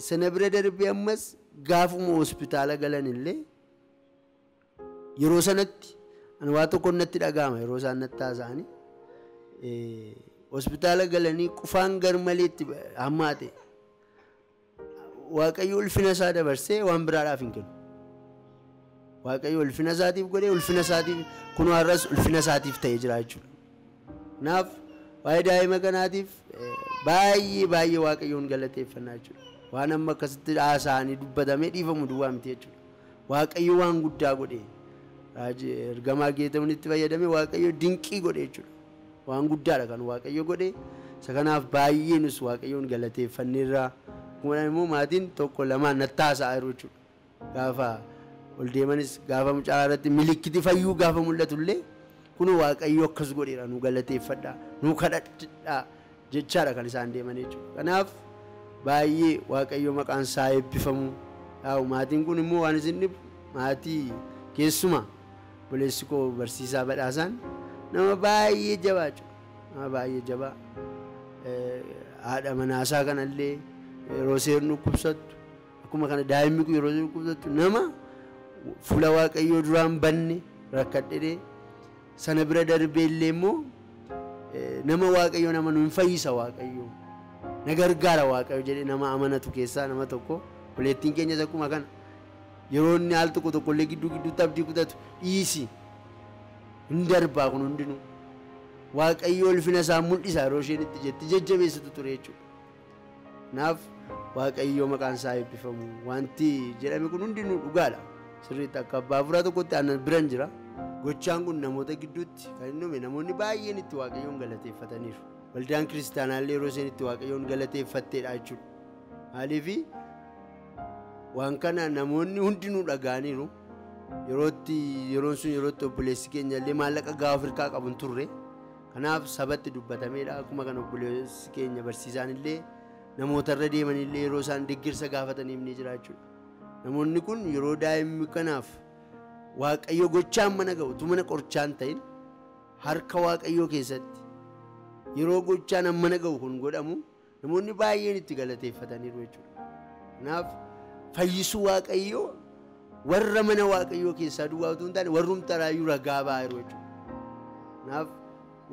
E: sana bira darbee ammas gaafuma hospitaala galan illee yeroo sanatti ani waa tokko natti dhaga'ama yeroo isaan natti haasa'anii hospitaala galanii qufaan garmaleetti hammaate waaqayyo ulfina isaa dabarsee waan biraadhaaf hin kennu. Waaqayyo ulfina isaatiif godhee ulfina isaatiif kunoo har'as ulfina isaatiif ta'ee jira jechuudha. Kanaaf waa'ee daa'ima kanaatiif baay'ee waaqayyoon galateeffannaa jechuudha. Waan amma akkasitti haasa'anii dubbatamee dhiifamu duwwaa miti jechuudha. Waaqayyo waan guddaa godhee ergamaa geetamnitti fayyadamee waaqayyo dinqii godhee jechuudha. Waan guddaadha kan waaqayyo godhee isa kanaaf baay'ee nus waaqayyoon galateeffanneerraa kuma immoo maatiin tokko lamaan natti haasa'aa jiru jechuudha. Gaafa ol deemanis gaafa mucaa irratti milikkiti fayyuu gaafa mul'atullee kun waaqayyo akkas godheera nu galateeffadhaa nu kadhadhaa jechaadha kan isaan deeman jechuudha. Kanaaf baay'ee waaqayyo maqaan isaa eebbifamu. Maatiin kun immoo waan isin dhibu maatii keessuma boleessi koo barsiisaa badhaasaan nama baay'ee jabaa jechuudha. Nama baay'ee jabaa haadha manaasaa kanallee yeroo isheen dhukkubsattu akkuma kana daa'imni kun yeroo isheen dhukkubsattu nama fuula waaqayyoo duraan banne rakkadhee sana bira darbee illee immoo nama waaqayyoo nama nu fayyisa waaqayyoo na gargaara waaqayyoo jedhee nama amanatu keessaa nama tokko buleettiin keenyas akkuma kana yeroo inni haal tokko tokkollee gidduutti abdii kutatu dhiisi hin darbaa kun hundinuu waaqayyoo ulfina isaa mul'isa yeroo isheen itti jetti jajjabeessitu ture jechuudha. Kanaaf waaqayyoo maqaan isaa eebbifamu wanti jedhame kun hundinuu dhugaadha. Sirriitti akka abbaa furaa tokkotti aannan biran jira. Gochaan kun namoota gidduutti kan inni uume namoonni baay'een itti waaqayyoon galateeffataniiru. Waldaan kiristaanaallee yeroo isheen itti waaqayyoon galateeffatteedha jechuudha. Maaliif waan kana namoonni hundinuu dhaga'aniiru. Yeroon sun yerootti obboleessi keenya illee maallaqa gahaa Afrikaa qabu hin turre. Kanaaf sabatti dubbatameedha. Akkuma kana obboleessi keenya barsiisaan illee namoota irra deeman illee yeroo isaan deeggarsa gaafataniif ni jira jechuudha. Namoonni kun yeroo daa'imni kanaaf waaqayyo gochaan mana ga'u utuu mana qorichaan ta'in harka waaqayyoo keessatti yeroo gochaan mana ga'u kun godhamu namoonni baay'een itti galateeffataniiru jechuudha. Kanaaf fayyisuu waaqayyoo warra mana waaqayyoo keessaa duwwaa utuu hin taane warrumti raayyuu ragaa ba'aa jiru jechuudha. Kanaaf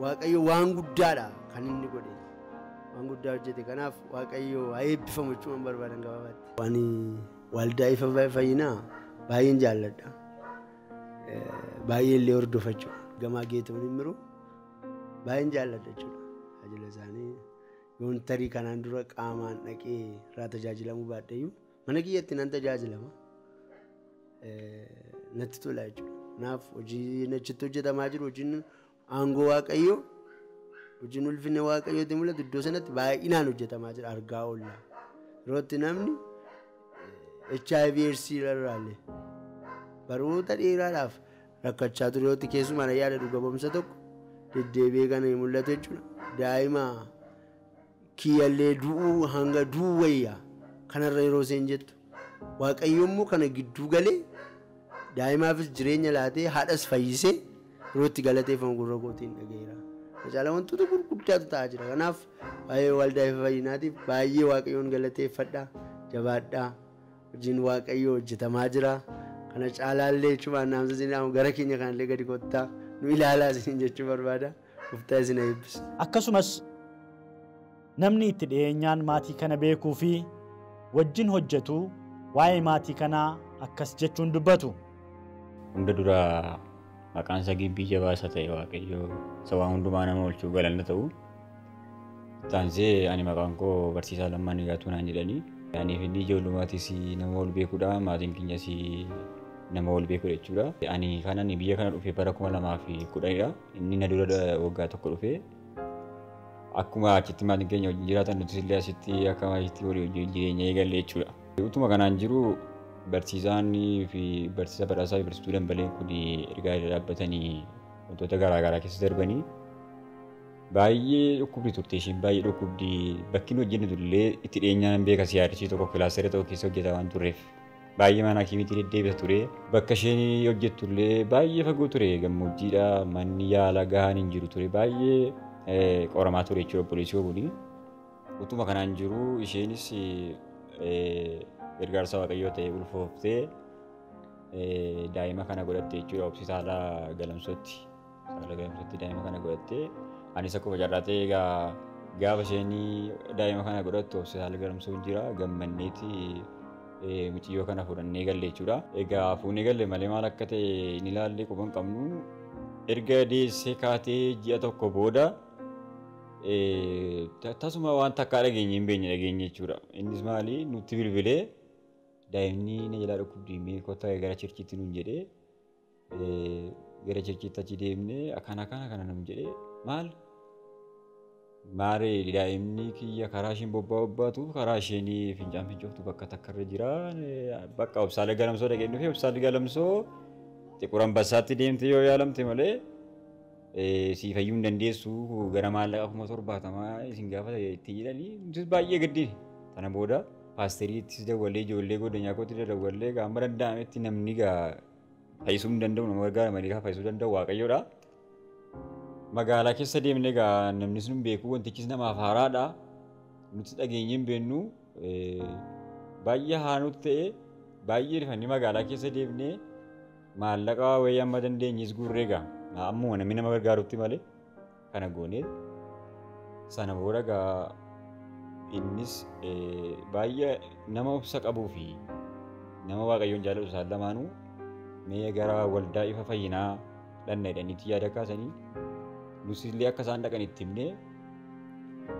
E: waaqayyo waan guddaadha kan inni godhe. Waan guddaa hojjete. Kanaaf waaqayyo haa eebbifamu jechuun barbaadan gabaabaatti. Waan waldaa ifa fayyinaa baay'een jaalladha. Baay'een illee hordofachuu gamaa geetamuun hin miru baay'een jaalladha jechuudha. Tajaajila isaanii yoon tarii kanaan dura qaamaan dhaqee irraa tajaajilamuu baadhayyuu mana kiyyatti nan tajaajilama. Natti tola jechuudha. Kanaaf hojii achitti hojjetamaa jiru hojiin aangoo waaqayyoo hojiin ulfinna waaqayyootti mul'atu iddoo sanatti baay'inaan hojjetamaa jira argaa oolla. Yeroo itti namni HIV/AIDS irraallee baroota dheeraadhaaf rakkachaa ture yoo keessumaa yaada dhuga ba'umsa tokko deddeebi'ee kana mul'atu jechuudha. Daa'ima kiyyallee du'uu hanga du'uu wayyaa kanarra yeroo isheen jettu waaqayyo immoo kana gidduu galee daa'imaafis jireenya laatee haadhas fayyisee yeroo itti galateeffamu gurra kootiin dhaga'eera. Caalaa wantoota gurguddaatu ta'aa jira. Kanaaf baay'ee waldaa ifa fayyinaatiif baay'ee waaqayyoon galateeffadhaa jabaadhaa wajjin waaqayyo hojjetamaa jira. Kana caalaallee jechuudha naamsa isin gara keenya kanallee gadi kottaa nu ilaalaa isin jechuu barbaada. Uftaa isin eebbisa.
A: Akkasumas namni itti dhiyeenyaan maatii kana beekuu fi wajjin hojjetu waa'ee maatii kanaa akkas jechuun dubbatu.
F: Hunda dura maqaan isaa gibbii jabaasa ta'e waaqayyo isa waan hundumaa nama oolchuu galanna ta'u. Taansee ani maqaan koo barsiisaa Lammaan Nigaatuu naan jedhanii. Aniif inni ijoollumaatis nama ol beekuudha. Maatiin keenyas nama ol beekudha jechuudha. Ani kanan biyya kana dhufee bara 2010dha. Inni na dura waggaa tokko dhufee. Akkuma achitti maatiin keenya wajjin jiraatan nutis illee asitti akka maatiitti walii wajjin jireenya eegalle jechuudha. Utuma kanaan jiru barsiisaanii fi barsiisa badhaasaa fi barsiistuu Dambaleen kun ergaa dhaabbatanii wantoota garaagaraa keessa darbanii baay'ee dhukkubdi turte ishiin baay'ee dhukkubdi bakki nu hojjennu illee itti dhiyeenyaan beeka siyaadisii tokko kilaasera tokko keessa hojjetaa waan turreef baay'ee mana hakiimiitti deddeebisa ture bakka isheen hojjettu illee baay'ee fagoo ture gammoojjiidha manni yaala gahaan hin jiru ture baay'ee qoramaa ture jechuudha obboleessii kuni. Utuma kanaan jiru isheenis gargaarsa waaqayyoo ta'e ulfooftee daa'ima kana godhatte jechuudha hospitaala Galamsootti. Daa'ima kana godhatte anis akkuma carraa ta'e gaafa isheen daa'ima kana godhattu hospitaala Galamsoo jira gammanneeti muciyyoo kana fudhannee galle jechuudha. Egaa fuunee galle malee maal akka ta'e hin ilaalle quba hin qabnu erga deessee kaatee ji'a tokko booda tasuma waan takkaa dhageenye hin beekne dhageenye jechuudha. Innis maali nutti bilbilee daa'imni na jalaa dhukkubdiimee kottaa gara chirchiitti nuun jedhee gara chirchiitti achi deemnee akkana nam jedhee maaree daa'imni kiyya karaa isheen bobbaatu karaa isheen fincaan fincooftu bakka takkarra jira bakka hospitaala Galamsoo dhaqee dhufee hospitaalli Galamsoo xiqqoo Ambassaatti deemte yoo yaalamte malee si fayyuu hin dandeessu gara maallaqa 70,000 isin gaafata itti jedhanii nutis baay'ee gaddine. Kana booda paasteriittis dawwalee ijoollee godinyaa kootti dawwalee gaafa danda'ametti namni fayyisuu hin danda'u nama gargaara malee fayyisuu danda'u waaqayyoodha. Magaalaa keessa deemnee namni sun beeku wantichis namaaf haaraadha. Nuti dhageenye hin beeknu baay'ee haanuutti ta'e baay'ee rifannee magaalaa keessa deemnee maallaqa wayii amma dandeenyis gurree ammoo namni nama gargaarutti malee kana goonee sana booda innis baay'ee nama obsa qabuu fi nama waaqayyoon jaallatu isaan lamaanuu mee gara waldaa ifa fayyinaa dhanna jedhaniitti yaada kaasanii nus illee akka isaan dhaqan itti himnee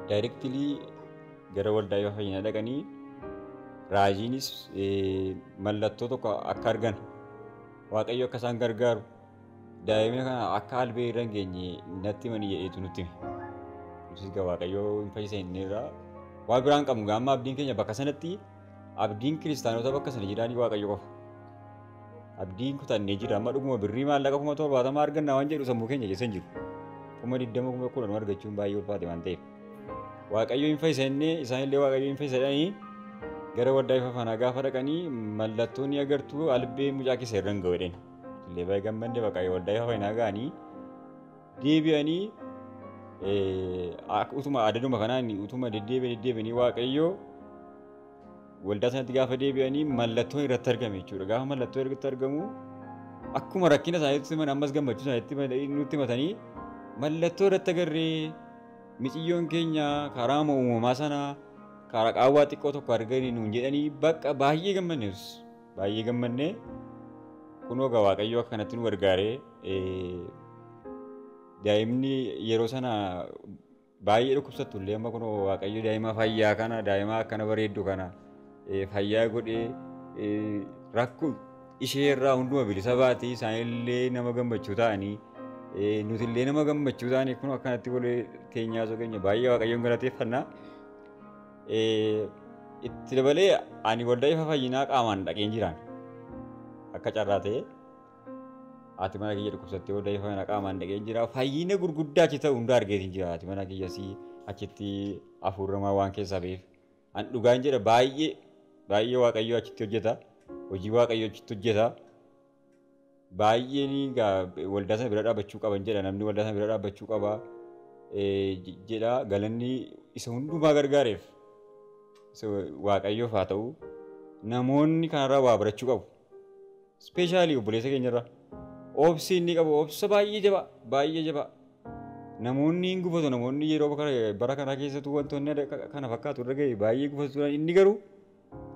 F: daayirektilii gara waldaa ifa fayyinaa dhaqanii raajiinis mallattoo tokko akka argan waaqayyo akka isaan gargaaru daa'imni kana akka albee irra hin geenye natti manii jedheetu nutti hime. Nutis waaqayyoo hin fayyisa inni irraa waa biraan qabnu gaamma abdiin keenya bakka sanatti abdiin kiristaanota bakka sana jiraanii waaqayyo qofa. Abdiin kutannee jira amma dhuguma birrii maallaqa 70,000 arganna waan jedhu sammuu keenya keessa hin jiru. 20,000 argachuun baay'ee ulfaate waan ta'eef. Waaqayyo hin fayyisa inni isaanillee waaqayyo hin fayyisa jedhanii gara waldaa ifa fayyinaa gaafa dhaqanii mallattoon ni agartuu albee mucaa keessa irra hin ga'u jedhani. Illee baay'ee gammadde bakka waldaa ifa fayyinaa ga'anii deebi'anii utuma adaduma kanaan utuma deddeebi'anii waaqayyoo waldaa sanatti gaafa deebi'anii mallattoon irratti argame jechuudha. Gaafa mallattoon irratti argamu akkuma rakkina isaaniitti himan ammas gammachuu isaaniitti nutti himatanii mallattoo irratti agarree miciyyoon keenya karaa uumamaa sana karaa qaawwaa xiqqoo tokko arganii nuun jedhanii bakka baay'ee gammannees baay'ee gammannee kunoo waaqayyoo akka kanatti nu gargaaree daa'imni yeroo sana baay'ee dhukkubsattu illee amma kunoo waaqayyo daa'ima fayyaa kana daa'ima akkana bareeddu kana fayyaa godhee rakkoo ishee irraa hunduma bilisa baatee isaanillee nama gammachuu ta'anii nuti illee nama gammachuu ta'anii kunoo akkanatti golee keenyaa osoo keenya baay'ee waaqayyoon galateeffannaa. Itti dabalee ani waldaa ifa fayyinaa qaamaan dhaqeen jiraan akka carraa ta'e haati mana kiyya dhukkubsattee yoo da'ee fayyina qaamaan dhaqee jira fayyina gurguddaa achi ta'u hundaa argeetiin jira haati mana kiyyasii achitti hafuuramaa waan keessaa beef an dhugaan jedha baay'ee waaqayyoo achitti hojjeta hojii waaqayyoo achitti hojjeta baay'een waldaa sana bira dhaabbachuu qaban jedha namni waldaa sana bira dhaabbachuu qaba jedha galanni isa hundumaa gargaareef waaqayyoof haa ta'u namoonni kanarraa waa barachuu qabu. Ispeeshaalii obboleessa keenyarraa obsi inni qabu obsa baay'ee jabaa namoonni hin gufatu namoonni yeroo bara kana keessattuu wantoonni kana fakkaatu irra gahe baay'ee gufatu inni garuu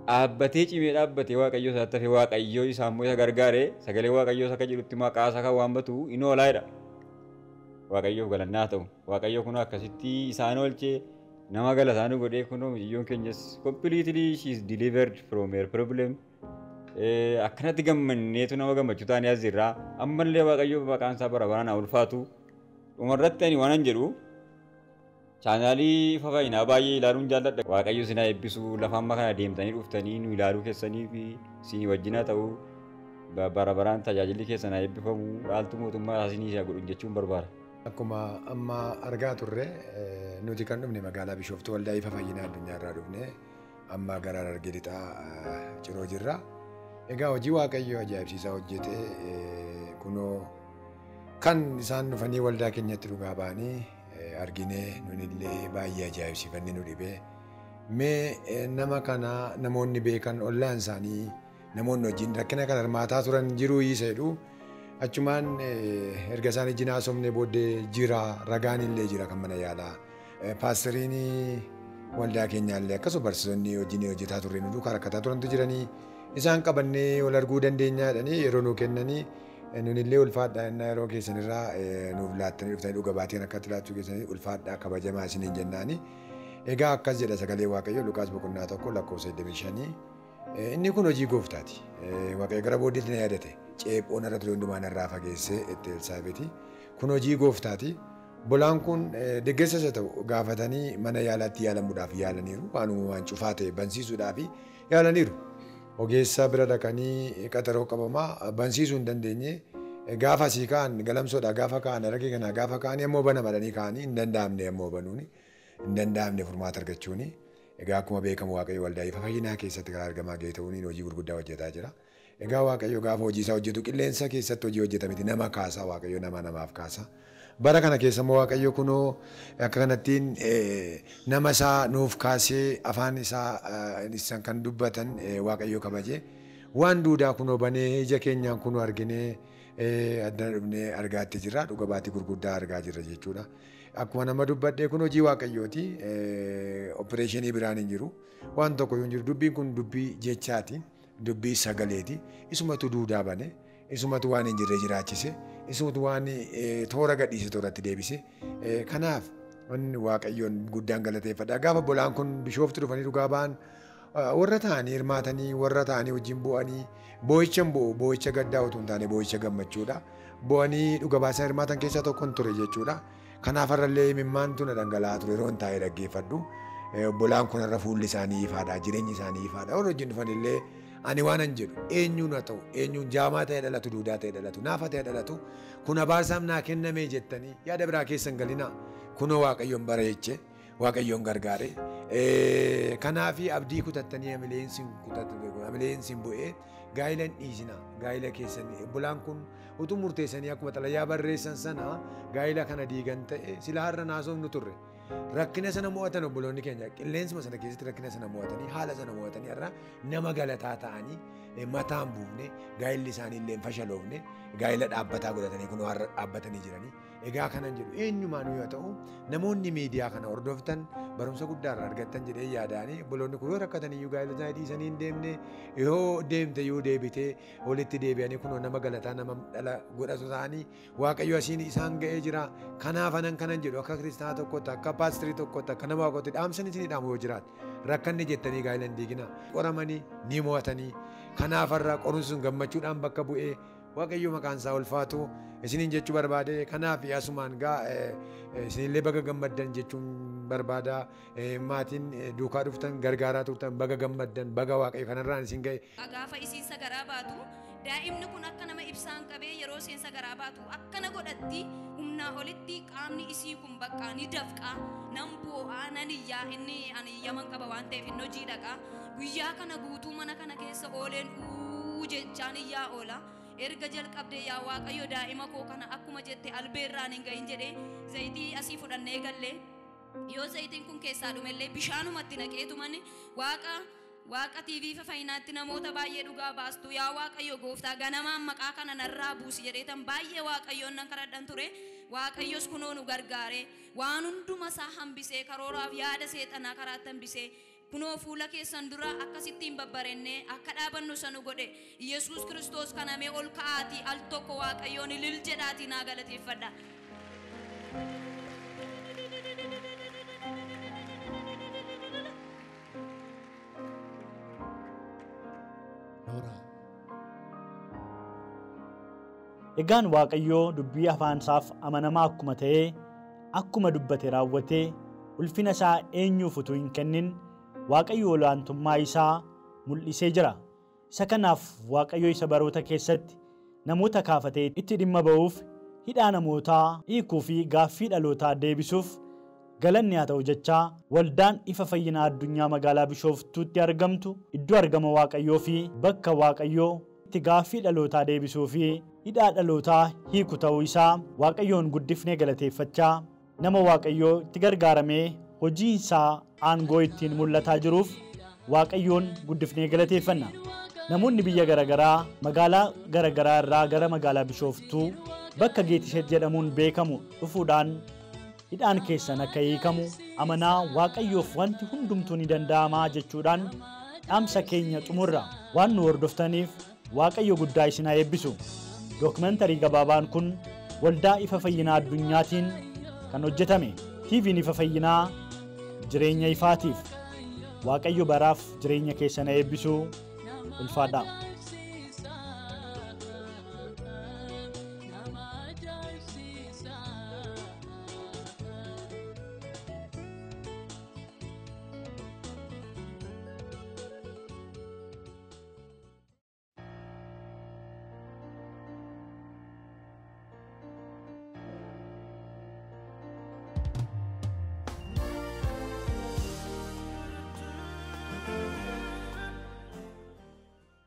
F: dhaabbatee cimee dhaabbatee waaqayyoo isaatti hafee waaqayyoo isaa immoo isa gargaaree sagalee waaqayyoo akka jedhutti maqaa isaa kan waammatu inni oolaadha. Waaqayyoof galannaa ta'u waaqayyoo kun akkasitti isaan oolchee nama galataan godhee kunoo miciyyoon keenyas completely she is delivered from her problem. Akkanatti gammanneetu nama gammachuu taanee as jirraa ammallee waaqayyoo maqaan isaa bara baraan haa ulfaatu dhumarratti ani waan jedhu chaanaalii fayyinaa baay'ee ilaaluun jaalladha waaqayyo sinaa eebbisuu lafa amma kana deemtanii dhuftanii nu ilaaluu keessanii fi isin wajjinaa ta'uu bara baraan tajaajilli keessan haa eebbifamu dhaaltu mootummaa isinii isaa godhu jechuun barbaada.
G: Akkuma amma argaa turre nuti kan dhufne magaalaa Bishooftuu waldaa ifa fayyinaa addunyaa irraa dhufne amma gara Harargee lixaa ciroo jirra. Egaa hojii waaqayyoo ajaa'ibsiisaa hojjete kunoo kan isaan dhufanii waldaa keenyatti dhugaa ba'anii arginee nunillee baay'ee ajaa'ibsiifannee nu dhibee mee nama kana namoonni beekan ollaan isaanii namoonni wajjin rakkina kan hirmaataa turan jiruu isa jedhu achumaan erga isaan ijjin haasofne booddee jira ragaan illee jira kan mana yaalaa paastariin waldaa keenyaallee akkasuma barsiisonni wajjin hojjetaa turre nu duukaa rakkataa turantu jiranii isaan qabannee wal arguu dandeenya jedhanii yeroo nuu kennanii nunillee ulfaadhaa innaa yeroo keessanirraa nuuf laattanii dhuftanii dhuga baateen akkatti laachuu keessanii ulfaadhaa kabajamaa isiniin jennaani. Egaa akkas jedha sagalee Waaqayyoo Luqaas boqonnaa 1:25 inni kun hojii gooftaati. Waaqayyo gara booddeetti na yaadate ceephoon irra ture hundumaan irraa fageessee itti Elsaabeeti. Kun hojii gooftaati. Bolaan kun deeggarsa isa ta'u gaafatanii mana yaalaatti yaalamuudhaaf yaalaniiru waan uumamaan cufaa ta'e bansiisuudhaaf yaalaniiru. Ogeessa bira dhaqanii qaxaroo qabamaa bansiisuu hin dandeenye gaafa asii ka'an galamsoodha gaafa ka'an Harargee kana gaafa ka'anii ammoo bana madanii ka'anii hin danda'amne ammoo banuuni hin danda'amne furmaata argachuuni. Egaa akkuma beekamu Waaqayyo waldaa ifa fayyinaa keessatti karaa argamaa ga'e ta'uun hojii gurguddaa hojjetaa jira. Egaa Waaqayyo gaafa hojii isaa hojjetu qilleensa keessatti hojii hojjeta miti nama kaasa Waaqayyo namaaf kaasa. Bara kana keessa immoo Waaqayyo kunoo akka kanattiin nama isaa nuuf kaasee afaan isaa kan dubbatan Waaqayyo kabajee waan duudaa kunoo banee ija keenyaan kunoo arginee addana dhufnee argaatti jirra dhuga baatii gurguddaa argaa jirra jechuudha. Akkuma nama dubbadhee kun hojii Waaqayyooti opereeshinii biraan hin jiru waan tokko yoo hin jiru dubbiin kun dubbii jechaati dubbii sagaleeti isumatu duudaa bane isumatu waan hin jirre jiraachise. Isumatu waan toora gadhiise tooratti deebise. Kanaaf Waaqayyoon guddaan galateeffadha. Gaafa bolaan kun Bishooftu dhufanii dhugaa ba'an warra ta'anii hirmaatanii warra ta'anii wajjin bu'anii boo'icha bu'u boo'icha gaddaa utuu hin taane boo'icha gammachuudha. Bu'anii dhuga baasaa hirmaatan keessaa tokkon ture jechuudha. Kanaaf har'allee imimmaantu na dhangala'aa ture yeroon taa'ee dhaggeeffadhu. Bolaan kun har'a fuulli isaanii ifaadha jireenyi isaanii ifaadha. Warra wajjin dhufanillee ani waan an jedhu eenyuun haa ta'u eenyuun jaamaa ta'e dhalatu duudaa ta'e dhalatu naafa ta'e dhalatu kun abaarsaaf naa kennamee jettanii yaada biraa keessan galinaa kunoo Waaqayyoon bareeche Waaqayyoon gargaare kanaafi abdii kutattanii amileensin bu'ee gaa'ila hin dhiisina gaa'ila keessan bolaan kun utuu murteessanii akkuma xalayaa barreessan sana gaa'ila kana diigan ta'e sila har'a naasofnu turre. Rakkina sana mo'atan obboloonni keenya qilleensuma sana keessatti rakkina sana mo'atanii haala sana mo'atanii irraa nama galataa ta'anii mataan buufne gaa'illi isaanii illee hin fashaloofne gaa'ila dhaabbataa godhatanii kun har'a dhaabbatanii jiranii. Egaa kanan jedhu eenyumaan yoo ta'u namoonni miidiyaa kana hordoftan barumsa guddaa irraa argattan jedhee yaadaanii obboloonni kun yoo rakkatan iyyuu gaa'ila isaanii dhiisanii hin deemne yoo deemte yoo deebitee walitti deebi'anii kunoo nama galataa nama dhala godhatu ta'anii Waaqayyo asiin isaan ga'ee jira. Kanaaf anan kanan jedhu akka kiristaanaa tokkotti akka paastirii tokkotti akka nama waaqotti dhaamsan isinii dhaamu yoo jiraate rakkanni jettanii gaa'ila hin diigina qoramanii ni mo'atanii kanaaf har'a qoruun sun gammachuudhaan bakka bu'ee Waaqayyo maqaan isaa ulfaatu isiniin jechuu barbaade kanaaf asumaan gaa isinillee baga gammaddan jechuun barbaada maatiin duukaa dhuftan gargaaraa turtan baga gammaddan baga Waaqayyo kanarraan isin ga'e.
H: Gaafa isiinsa garaa baatu daa'imni kun akka nama ibsaan qabee yeroo seensa garaa baatu akkana godhatti humnaa olitti qaamni isii kun bakka ni dafqaa nan boo'aa nan iyyaa inni ani yaman qaba waan ta'eef inni hojii dhaqaa guyyaa kana guutuu mana kana keessa ooleen jechaan iyyaa oola erga jalqabdee yaa Waaqayyo daa'ima koo kana akkuma jette albeerraan hin gahin jedhee zayitii asii fudhannee gallee yoo zayitiin kun keessaa dhumellee bishaanumatti naqeetumani Waaqa TV fayyinaatti namoota baay'ee dhugaa baastu yaa Waaqayyo gooftaa ganamaan maqaa kana narraa buusi jedheetan baay'ee Waaqayyoon nan kadhadhan ture Waaqayyos kunoo nu gargaare waan hunduma isaa hambisee karooraaf yaada seexanaa karaatti hambisee kunoo fuula keessan dura akkasittiin babbarennee akka dhaabannu sanu godhe Yesuus Kiristoos kanamee ol ka'aatii al tokko Waaqayyoon ilil jedhaatii naa galateeffadha.
A: Egaan Waaqayyoo dubbii afaan isaaf amanamaa akkuma ta'ee akkuma dubbate raawwatee ulfina isaa eenyuuf utuu hin kennin Waaqayyo olaantummaa isaa mul'isee jira. Isa kanaaf Waaqayyo isa baroota keessatti namoota kaafatee itti dhimma ba'uuf hidhaa namootaa hiikuu fi gaaffii dhalootaa deebisuuf galanni haa ta'u jechaa waldaan ifa fayyinaa addunyaa magaalaa Bishooftuutti argamtu iddoo argama Waaqayyoo fi bakka Waaqayyoo itti gaaffii dhalootaa deebisuu fi hidhaa dhalootaa hiiku ta'uu isaa Waaqayyoon guddifnee galateeffachaa nama Waaqayyoo itti gargaaramee hojii isaa aangoo ittiin mul'ataa jiruuf Waaqayyoon guddifnee galateeffanna. Namoonni biyya garaagaraa magaalaa garaagaraa irraa gara magaalaa Bishooftuu bakka Geetisheet jedhamuun beekamu dhufuudhaan hidhaan keessan akka hiikamu amanaa Waaqayyoof wanti hundumtuu ni danda'ama jechuudhaan dhaamsa keenya xumurra. Waan nu hordoftaniif Waaqayyo guddaa isin haa eebbisu. Dookumentarii gabaabaan kun waldaa ifa fayyinaa addunyaatiin kan hojjetame. TV'n ifa fayyinaa jireenya ifaatiif. Waaqayyo baraaf jireenya keessan haa eebbisu. Ulfaadhaa.